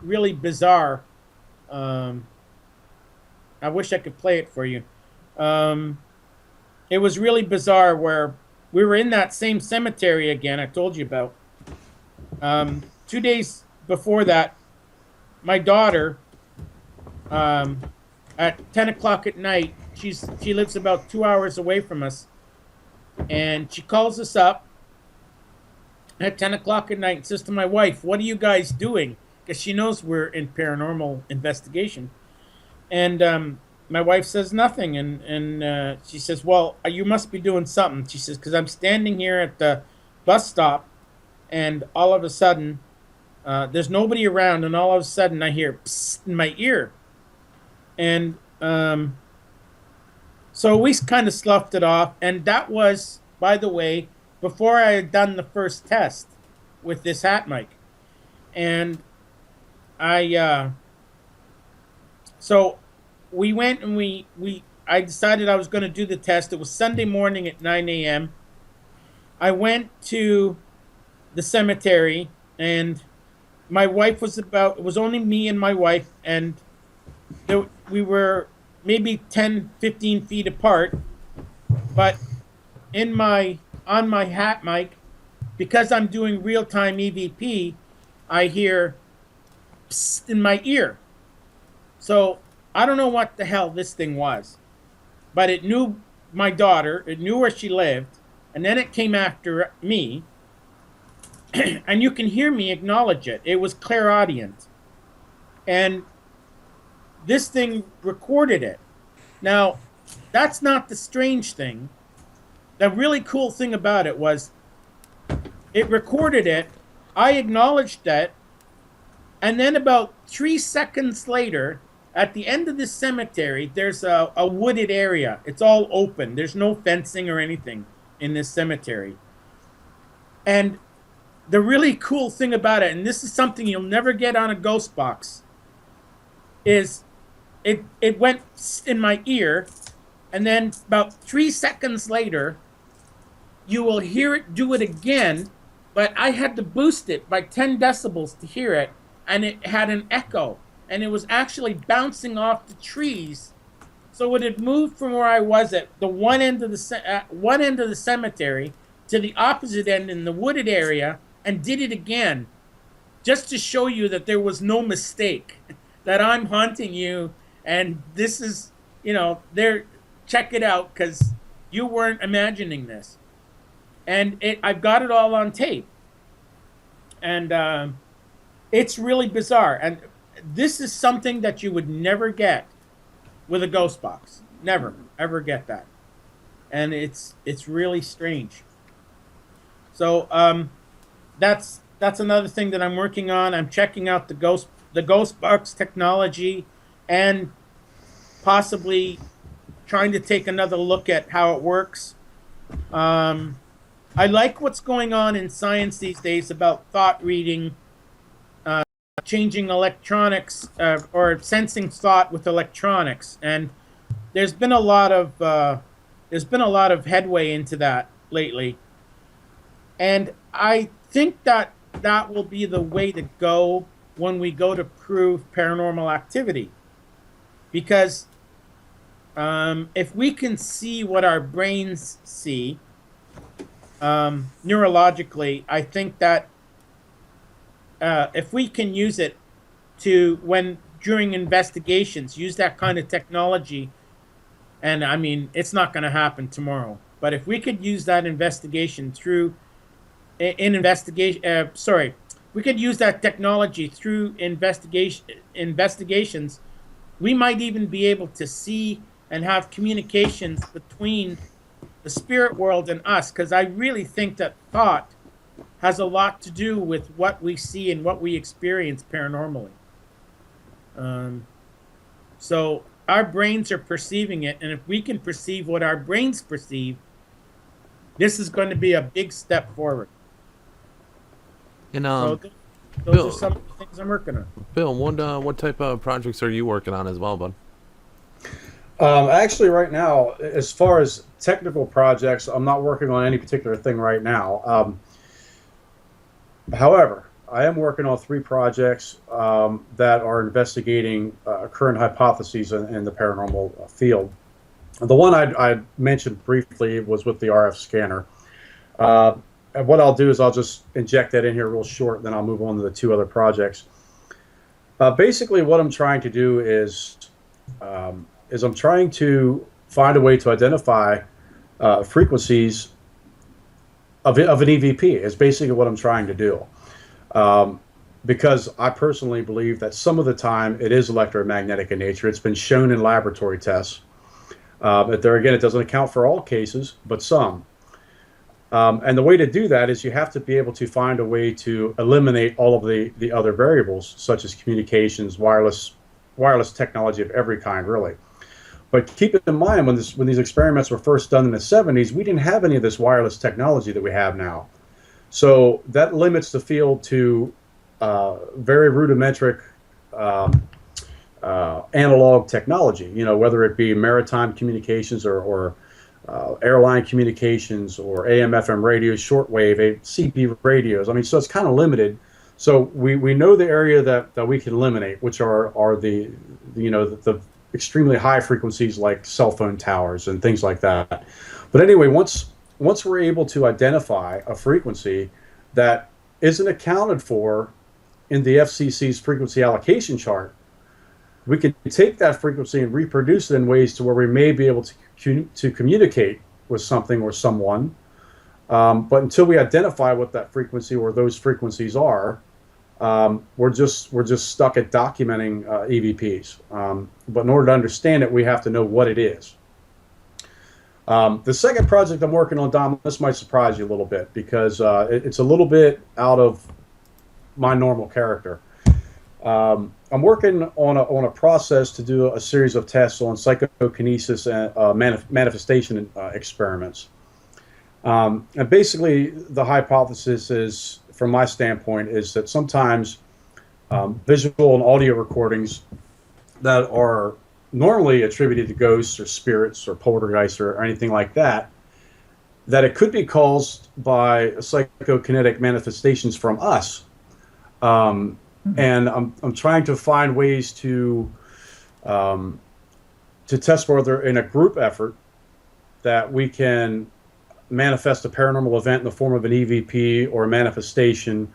really bizarre, I wish I could play it for you. It was really bizarre where we were in that same cemetery again I told you about. 2 days before that, my daughter, at 10 o'clock at night, she lives about 2 hours away from us, and she calls us up at 10 o'clock at night and says to my wife, "What are you guys doing?" Because she knows we're in paranormal investigation. And my wife says nothing, and she says, "Well, you must be doing something." She says, "Because I'm standing here at the bus stop, and all of a sudden, there's nobody around, and all of a sudden I hear psst in my ear." And so we kind of sloughed it off, and that was, by the way, before I had done the first test with this hat mic. And so we went and I decided I was going to do the test. It was Sunday morning at 9 a.m. I went to the cemetery, and my wife was it was only me and my wife, and we were maybe 10, 15 feet apart. But on my hat mic, because I'm doing real-time EVP, I hear psst in my ear. So I don't know what the hell this thing was, but it knew my daughter, it knew where she lived, and then it came after me, and you can hear me acknowledge it. It was clairaudient. And this thing recorded it. Now, that's not the strange thing. The really cool thing about it was it recorded it, I acknowledged it, and then about 3 seconds later, at the end of this cemetery, there's a wooded area. It's all open. There's no fencing or anything in this cemetery. And the really cool thing about it, and this is something you'll never get on a ghost box, is it went in my ear, and then about 3 seconds later, you will hear it do it again, but I had to boost it by 10 decibels to hear it, and it had an echo, and it was actually bouncing off the trees. So it had moved from where I was at the one end of the cemetery to the opposite end in the wooded area, and did it again, just to show you that there was no mistake, that I'm haunting you, and this is, check it out, because you weren't imagining this. And I've got it all on tape. And it's really bizarre. And this is something that you would never get with a ghost box. Never, ever get that. And it's really strange. So that's another thing that I'm working on. I'm checking out the ghost box technology, and possibly trying to take another look at how it works. I like what's going on in science these days about thought reading, changing electronics, or sensing thought with electronics, and there's been a lot of headway into that lately, and I think that will be the way to go when we go to prove paranormal activity. because if we can see what our brains see neurologically, I think that if we can use it to, when during investigations, use that kind of technology, and I mean, it's not going to happen tomorrow, but if we could use that investigation through in investigation, sorry, we could use that technology through investigations, we might even be able to see and have communications between the spirit world and us, because I really think that thought has a lot to do with what we see and what we experience paranormally. So our brains are perceiving it, and if we can perceive what our brains perceive, this is going to be a big step forward. And So those Bill, are some of the things I'm working on. Bill, what type of projects are you working on as well, bud? Actually, right now, as far as technical projects, I'm not working on any particular thing right now. However, I am working on 3 projects that are investigating current hypotheses in the paranormal field. The one I mentioned briefly was with the RF scanner. And what I'll do is I'll just inject that in here real short, then I'll move on to the 2 other projects. Basically, what I'm trying to do is I'm trying to find a way to identify frequencies of an EVP. Is basically what I'm trying to do. Because I personally believe that some of the time it is electromagnetic in nature. It's been shown in laboratory tests. But there again, it doesn't account for all cases, but some. And the way to do that is you have to be able to find a way to eliminate all of the other variables, such as communications, wireless technology of every kind, really. But keep in mind, when these experiments were first done in the 70s, we didn't have any of this wireless technology that we have now. So that limits the field to very rudimentary analog technology, whether it be maritime communications or airline communications or AM, FM radios, shortwave, CP radios. I mean, so it's kind of limited. So we know the area that we can eliminate, which are the extremely high frequencies like cell phone towers and things like that. But anyway, once we're able to identify a frequency that isn't accounted for in the FCC's frequency allocation chart, we can take that frequency and reproduce it in ways to where we may be able to communicate with something or someone. But until we identify what that frequency or those frequencies are, we're just stuck at documenting EVPs. But in order to understand it, we have to know what it is. The second project I'm working on, Dom, this might surprise you a little bit because it's a little bit out of my normal character. I'm working on a process to do a series of tests on psychokinesis and manifestation experiments. And basically, the hypothesis is, from my standpoint, is that sometimes visual and audio recordings that are normally attributed to ghosts or spirits or poltergeists or anything like that, that it could be caused by psychokinetic manifestations from us. And I'm trying to find ways to test whether in a group effort that we can manifest a paranormal event in the form of an EVP or a manifestation,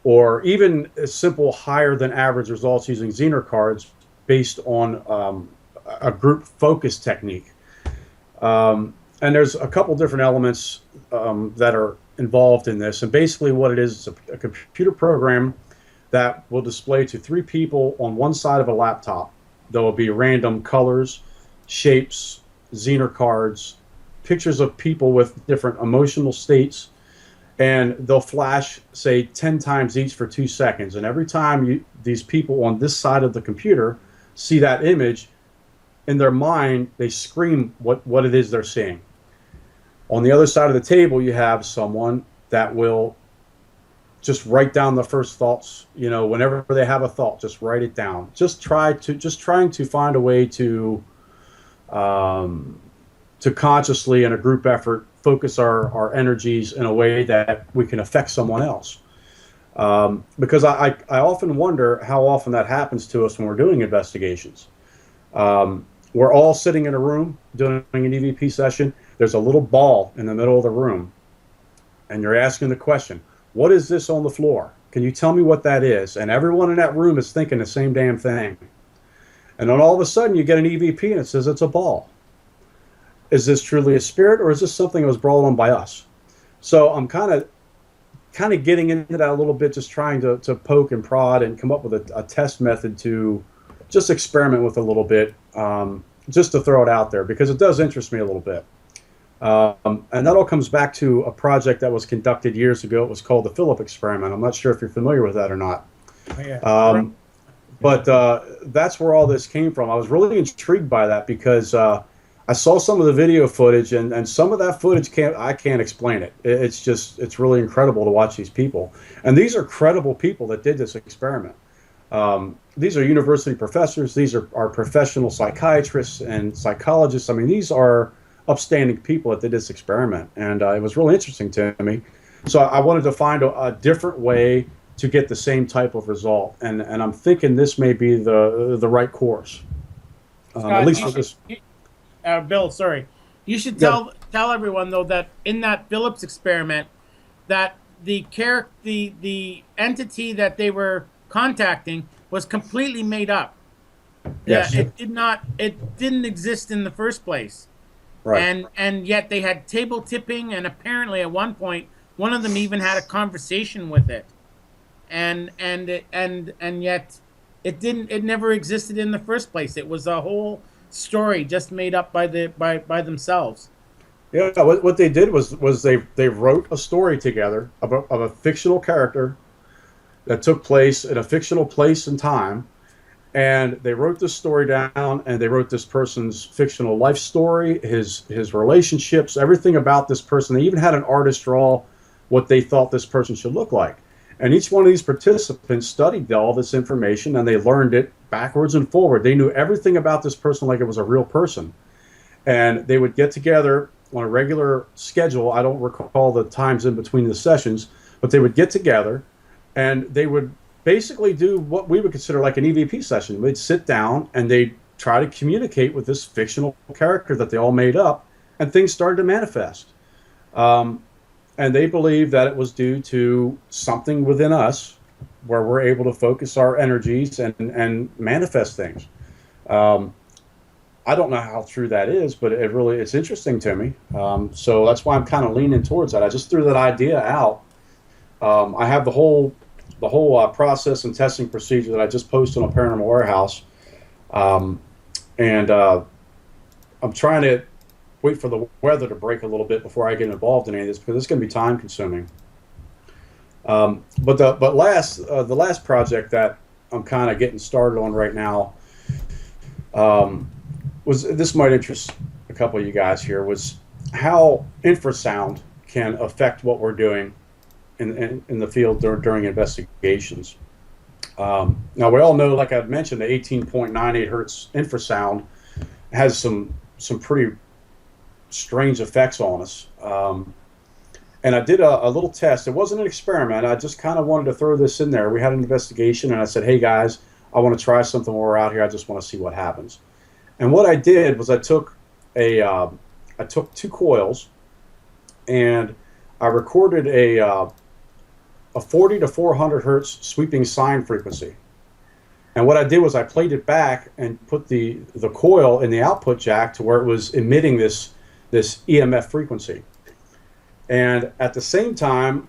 or even a simple higher than average results using Zener cards based on a group focus technique. And there's a couple different elements that are involved in this. And basically what it is a computer program that will display to 3 people on one side of a laptop. There will be random colors, shapes, Zener cards, pictures of people with different emotional states, and they'll flash, say, 10 times each for 2 seconds. And every time these people on this side of the computer see that image, in their mind, they scream what it is they're seeing. On the other side of the table, you have someone that will just write down the first thoughts. Whenever they have a thought, just write it down. Just trying to find a way to consciously, in a group effort, focus our energies in a way that we can affect someone else. Because I often wonder how often that happens to us when we're doing investigations. We're all sitting in a room doing an EVP session. There's a little ball in the middle of the room, and you're asking the question, what is this on the floor? Can you tell me what that is? And everyone in that room is thinking the same damn thing. And then all of a sudden you get an EVP and it says it's a ball. Is this truly a spirit, or is this something that was brought on by us? So I'm kind of getting into that a little bit, just trying to poke and prod and come up with a test method to just experiment with a little bit, just to throw it out there, because it does interest me a little bit. And that all comes back to a project that was conducted years ago. It was called the Philip experiment. I'm not sure if you're familiar with that or not. Oh, yeah. But that's where all this came from. I was really intrigued by that because I saw some of the video footage, and some of that footage I can't explain it. It's really incredible to watch these people. And these are credible people that did this experiment. These are university professors. These are professional psychiatrists and psychologists. I mean, these are upstanding people that did this experiment, and it was really interesting to me. So I wanted to find a different way to get the same type of result, and I'm thinking this may be the right course. At least for this. Bill, sorry. You should tell everyone though that in that Phillips experiment, that the entity that they were contacting was completely made up. Yes. Yeah, it didn't exist in the first place. Right. And yet they had table tipping, and apparently at one point one of them even had a conversation with it. And yet it never existed in the first place. It was a whole story just made up by themselves. Yeah, what they did was they wrote a story together of a fictional character that took place in a fictional place and time, and they wrote this story down, and they wrote this person's fictional life story, his relationships, everything about this person. They even had an artist draw what they thought this person should look like. And each one of these participants studied all this information, and they learned it backwards and forward. They knew everything about this person like it was a real person. And they would get together on a regular schedule. I don't recall the times in between the sessions, but they would get together, and they would basically do what we would consider like an EVP session. They'd sit down, and they'd try to communicate with this fictional character that they all made up, and things started to manifest. And they believe that it was due to something within us where we're able to focus our energies and manifest things. I don't know how true that is, but it's interesting to me. So that's why I'm kind of leaning towards that. I just threw that idea out. I have the whole process and testing procedure that I just posted on Paranormal Warehouse. And I'm trying to wait for the weather to break a little bit before I get involved in any of this, because it's going to be time consuming. But the last project that I'm kind of getting started on right now this might interest a couple of you guys here, was how infrasound can affect what we're doing in the field during investigations. Now we all know, like I mentioned, the 18.98 hertz infrasound has some pretty strange effects on us. And I did a little test. It wasn't an experiment. I just kind of wanted to throw this in there. We had an investigation, and I said, hey guys, I want to try something while we're out here. I just want to see what happens. And what I did was I took two coils, and I recorded a 40 to 400 hertz sweeping sine frequency. And what I did was I played it back and put the coil in the output jack to where it was emitting this EMF frequency. And at the same time,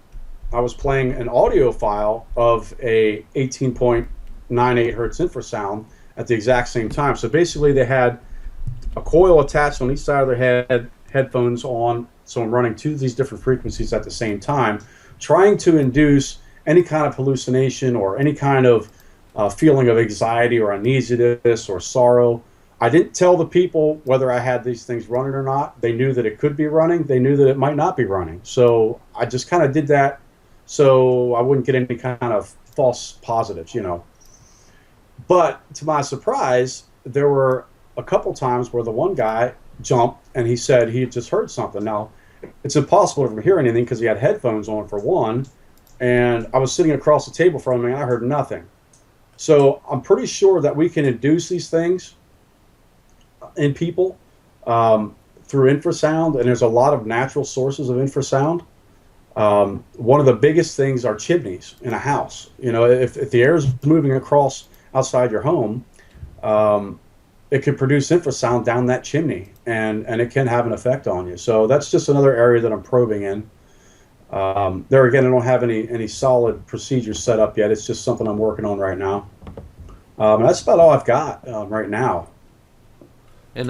I was playing an audio file of a 18.98 hertz infrasound at the exact same time. So basically they had a coil attached on each side of their head, headphones on, so I'm running two of these different frequencies at the same time, trying to induce any kind of hallucination or any kind of feeling of anxiety or uneasiness or sorrow. I didn't tell the people whether I had these things running or not. They knew that it could be running. They knew that it might not be running. So I just kind of did that so I wouldn't get any kind of false positives, you know. But to my surprise, there were a couple times where the one guy jumped and he said he had just heard something. Now, it's impossible for him to hear anything because he had headphones on, for one, and I was sitting across the table from him and I heard nothing. So I'm pretty sure that we can induce these things in people through infrasound, and there's a lot of natural sources of infrasound. One of the biggest things are chimneys in a house. You know, if the air is moving across outside your home, it can produce infrasound down that chimney, and it can have an effect on you. So that's just another area that I'm probing in. There again, I don't have any solid procedures set up yet. It's just something I'm working on right now. And that's about all I've got right now. And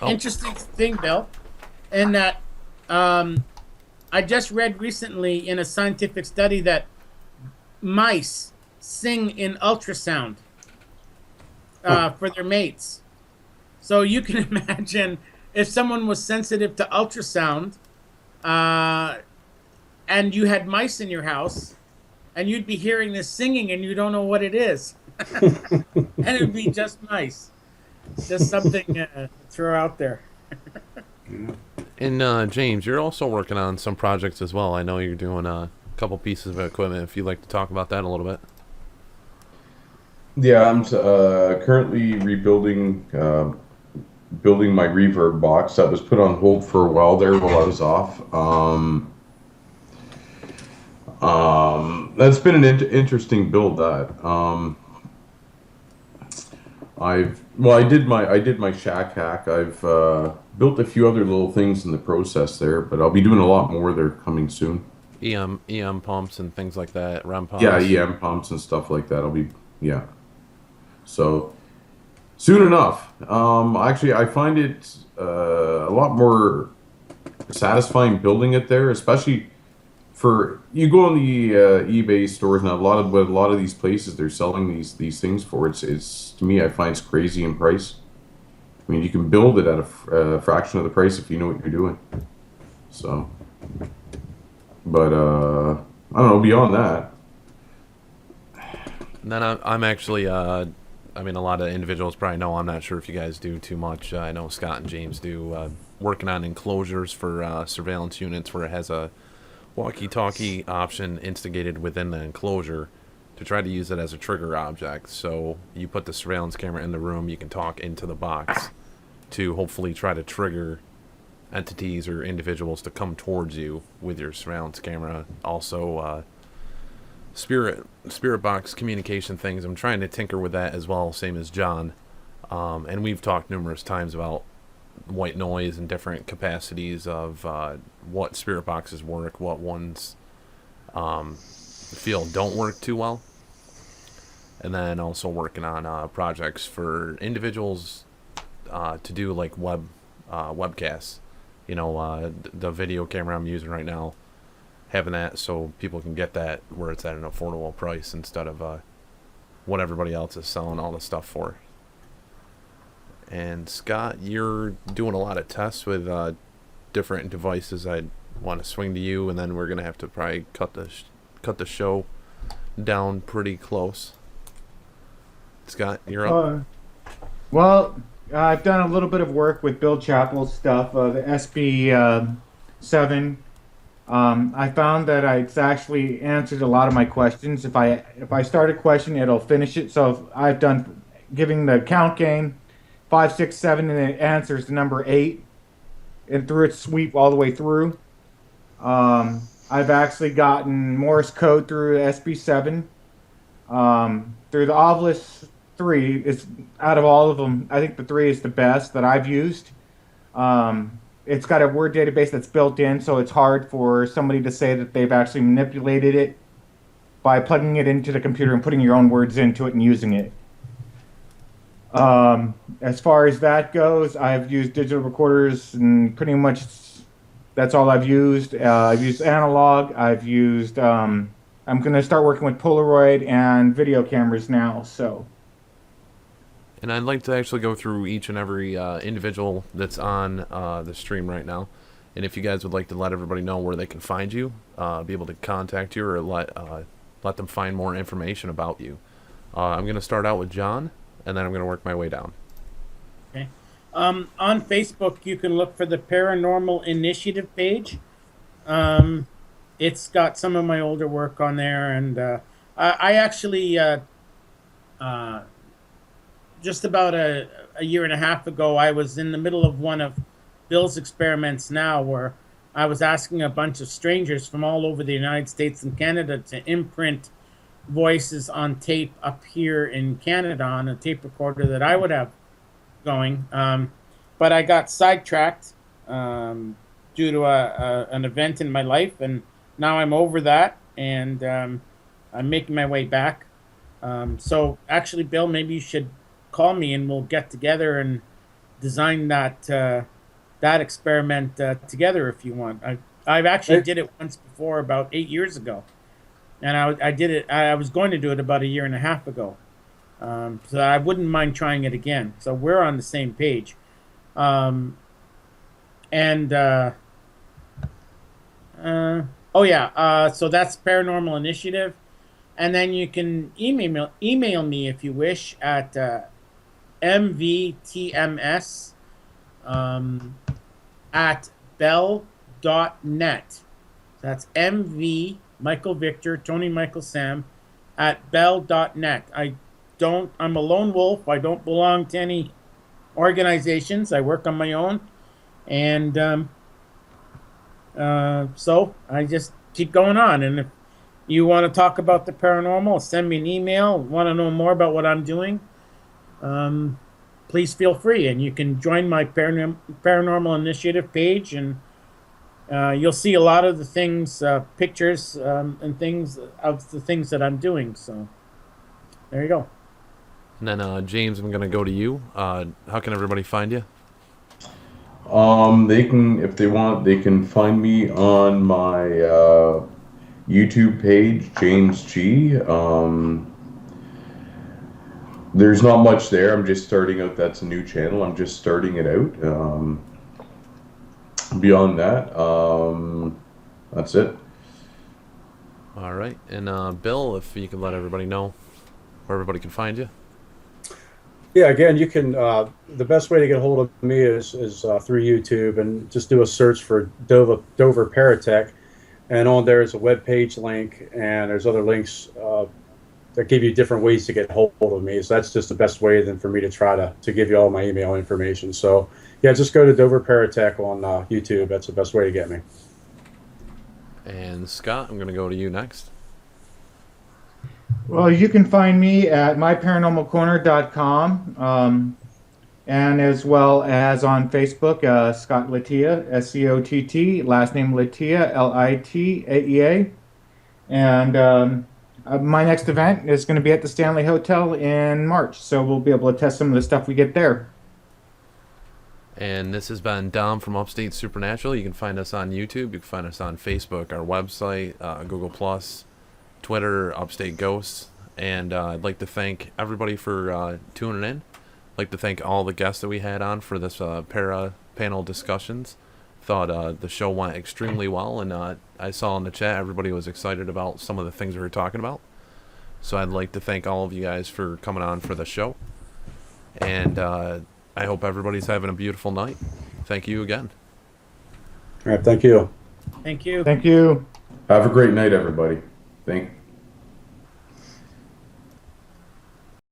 Interesting thing, Bill, in that I just read recently in a scientific study that mice sing in ultrasound for their mates. So you can imagine if someone was sensitive to ultrasound and you had mice in your house and you'd be hearing this singing and you don't know what it is. And it would be just mice. Just something to throw out there. And James, you're also working on some projects as well. I know you're doing a couple pieces of equipment. If you'd like to talk about that a little bit. Yeah, I'm currently rebuilding, building my reverb box that was put on hold for a while there while I was off. That's been an interesting build. I did my shack hack. I've built a few other little things in the process there, but I'll be doing a lot more there coming soon. EM pumps and things like that, REM pumps. Yeah, EM pumps and stuff like that. So soon enough. Actually, I find it a lot more satisfying building it there, especially for you go on the eBay stores and a lot of these places they're selling these things for. It's to me, I find it's crazy in price. I mean, you can build it at a fraction of the price if you know what you're doing. So, but I don't know. Beyond that, And then I'm actually, I mean, a lot of individuals probably know. I'm not sure if you guys do too much. I know Scott and James do. Working on enclosures for surveillance units where it has a walkie-talkie option instigated within the enclosure to try to use it as a trigger object. So you put the surveillance camera in the room, you can talk into the box to hopefully try to trigger entities or individuals to come towards you with your surveillance camera. Also, spirit box communication things. I'm trying to tinker with that as well, same as John. And we've talked numerous times about white noise and different capacities of what spirit boxes work, what ones feel don't work too well, and then also working on projects for individuals to do like webcasts. You know, the video camera I'm using right now, having that so people can get that where it's at an affordable price instead of what everybody else is selling all the stuff for. And Scott, you're doing a lot of tests with different devices. I want to swing to you, and then we're gonna have to probably cut the show down pretty close. Scott, you're up. Well, I've done a little bit of work with Bill Chappell's stuff, the SB7. I found that it's actually answered a lot of my questions. If I start a question, it'll finish it. So if I've done giving the count game 5, 6, 7, and it answers the number 8, and through its sweep all the way through. I've actually gotten Morse code through SB7. Through the Ovilus 3, is out of all of them, I think the 3 is the best that I've used. It's got a word database that's built in, so it's hard for somebody to say that they've actually manipulated it by plugging it into the computer and putting your own words into it and using it. As far as that goes, I've used digital recorders, and pretty much that's all I've used. I've used analog. I've used. I'm going to start working with Polaroid and video cameras now. So. And I'd like to actually go through each and every individual that's on the stream right now. And if you guys would like to let everybody know where they can find you, be able to contact you, or let them find more information about you. I'm going to start out with John, and then I'm going to work my way down. Okay. On Facebook, you can look for the Paranormal Initiative page. It's got some of my older work on there, and I actually just about a year and a half ago, I was in the middle of one of Bill's experiments now, where I was asking a bunch of strangers from all over the United States and Canada to imprint voices on tape up here in Canada on a tape recorder that I would have going. But I got sidetracked due to an event in my life, and now I'm over that, and I'm making my way back. So actually, Bill, maybe you should call me and we'll get together and design that experiment together if you want. I've actually did it once before about 8 years ago, and I did it. I was going to do it about a year and a half ago, so I wouldn't mind trying it again. So we're on the same page, and oh yeah, so that's Paranormal Initiative, and then you can email me if you wish at mvtms at bell.net. That's MV Michael Victor Tony Michael Sam at bell.net. I'm a lone wolf. I don't belong to any organizations. I work on my own, and so I just keep going on. And if you want to talk about the paranormal, send me an email. Want to know more about what I'm doing? Please feel free, and you can join my Paranormal Initiative page, and you'll see a lot of the things, pictures, and things of the things that I'm doing. So there you go. And then James, I'm gonna go to you. How can everybody find you? They can, if they want, they can find me on my YouTube page, James G. There's not much there. I'm just starting out. That's a new channel. I'm just starting it out. Beyond that, that's it. All right, and Bill, if you can let everybody know where everybody can find you. Yeah, again, you can. The best way to get a hold of me is through YouTube, and just do a search for Dover Paratech, and on there is a web page link, and there's other links that give you different ways to get hold of me. So that's just the best way then for me to try to give you all my email information. So yeah, just go to Dover Paratech on YouTube. That's the best way to get me. And Scott, I'm going to go to you next. Well, you can find me at myparanormalcorner.com, and as well as on Facebook, Scott Litea, SCOTT, last name Litea, LITAEA. And my next event is going to be at the Stanley Hotel in March, so we'll be able to test some of the stuff we get there. And this has been Dom from Upstate Supernatural. You can find us on YouTube. You can find us on Facebook, our website, Google+, Twitter, Upstate Ghosts. And I'd like to thank everybody for tuning in. I'd like to thank all the guests that we had on for this panel discussions. Thought the show went extremely well, and I saw in the chat everybody was excited about some of the things we were talking about. So I'd like to thank all of you guys for coming on for the show. And I hope everybody's having a beautiful night. Thank you again. All right, thank you. Thank you. Thank you. Have a great night, everybody. Thank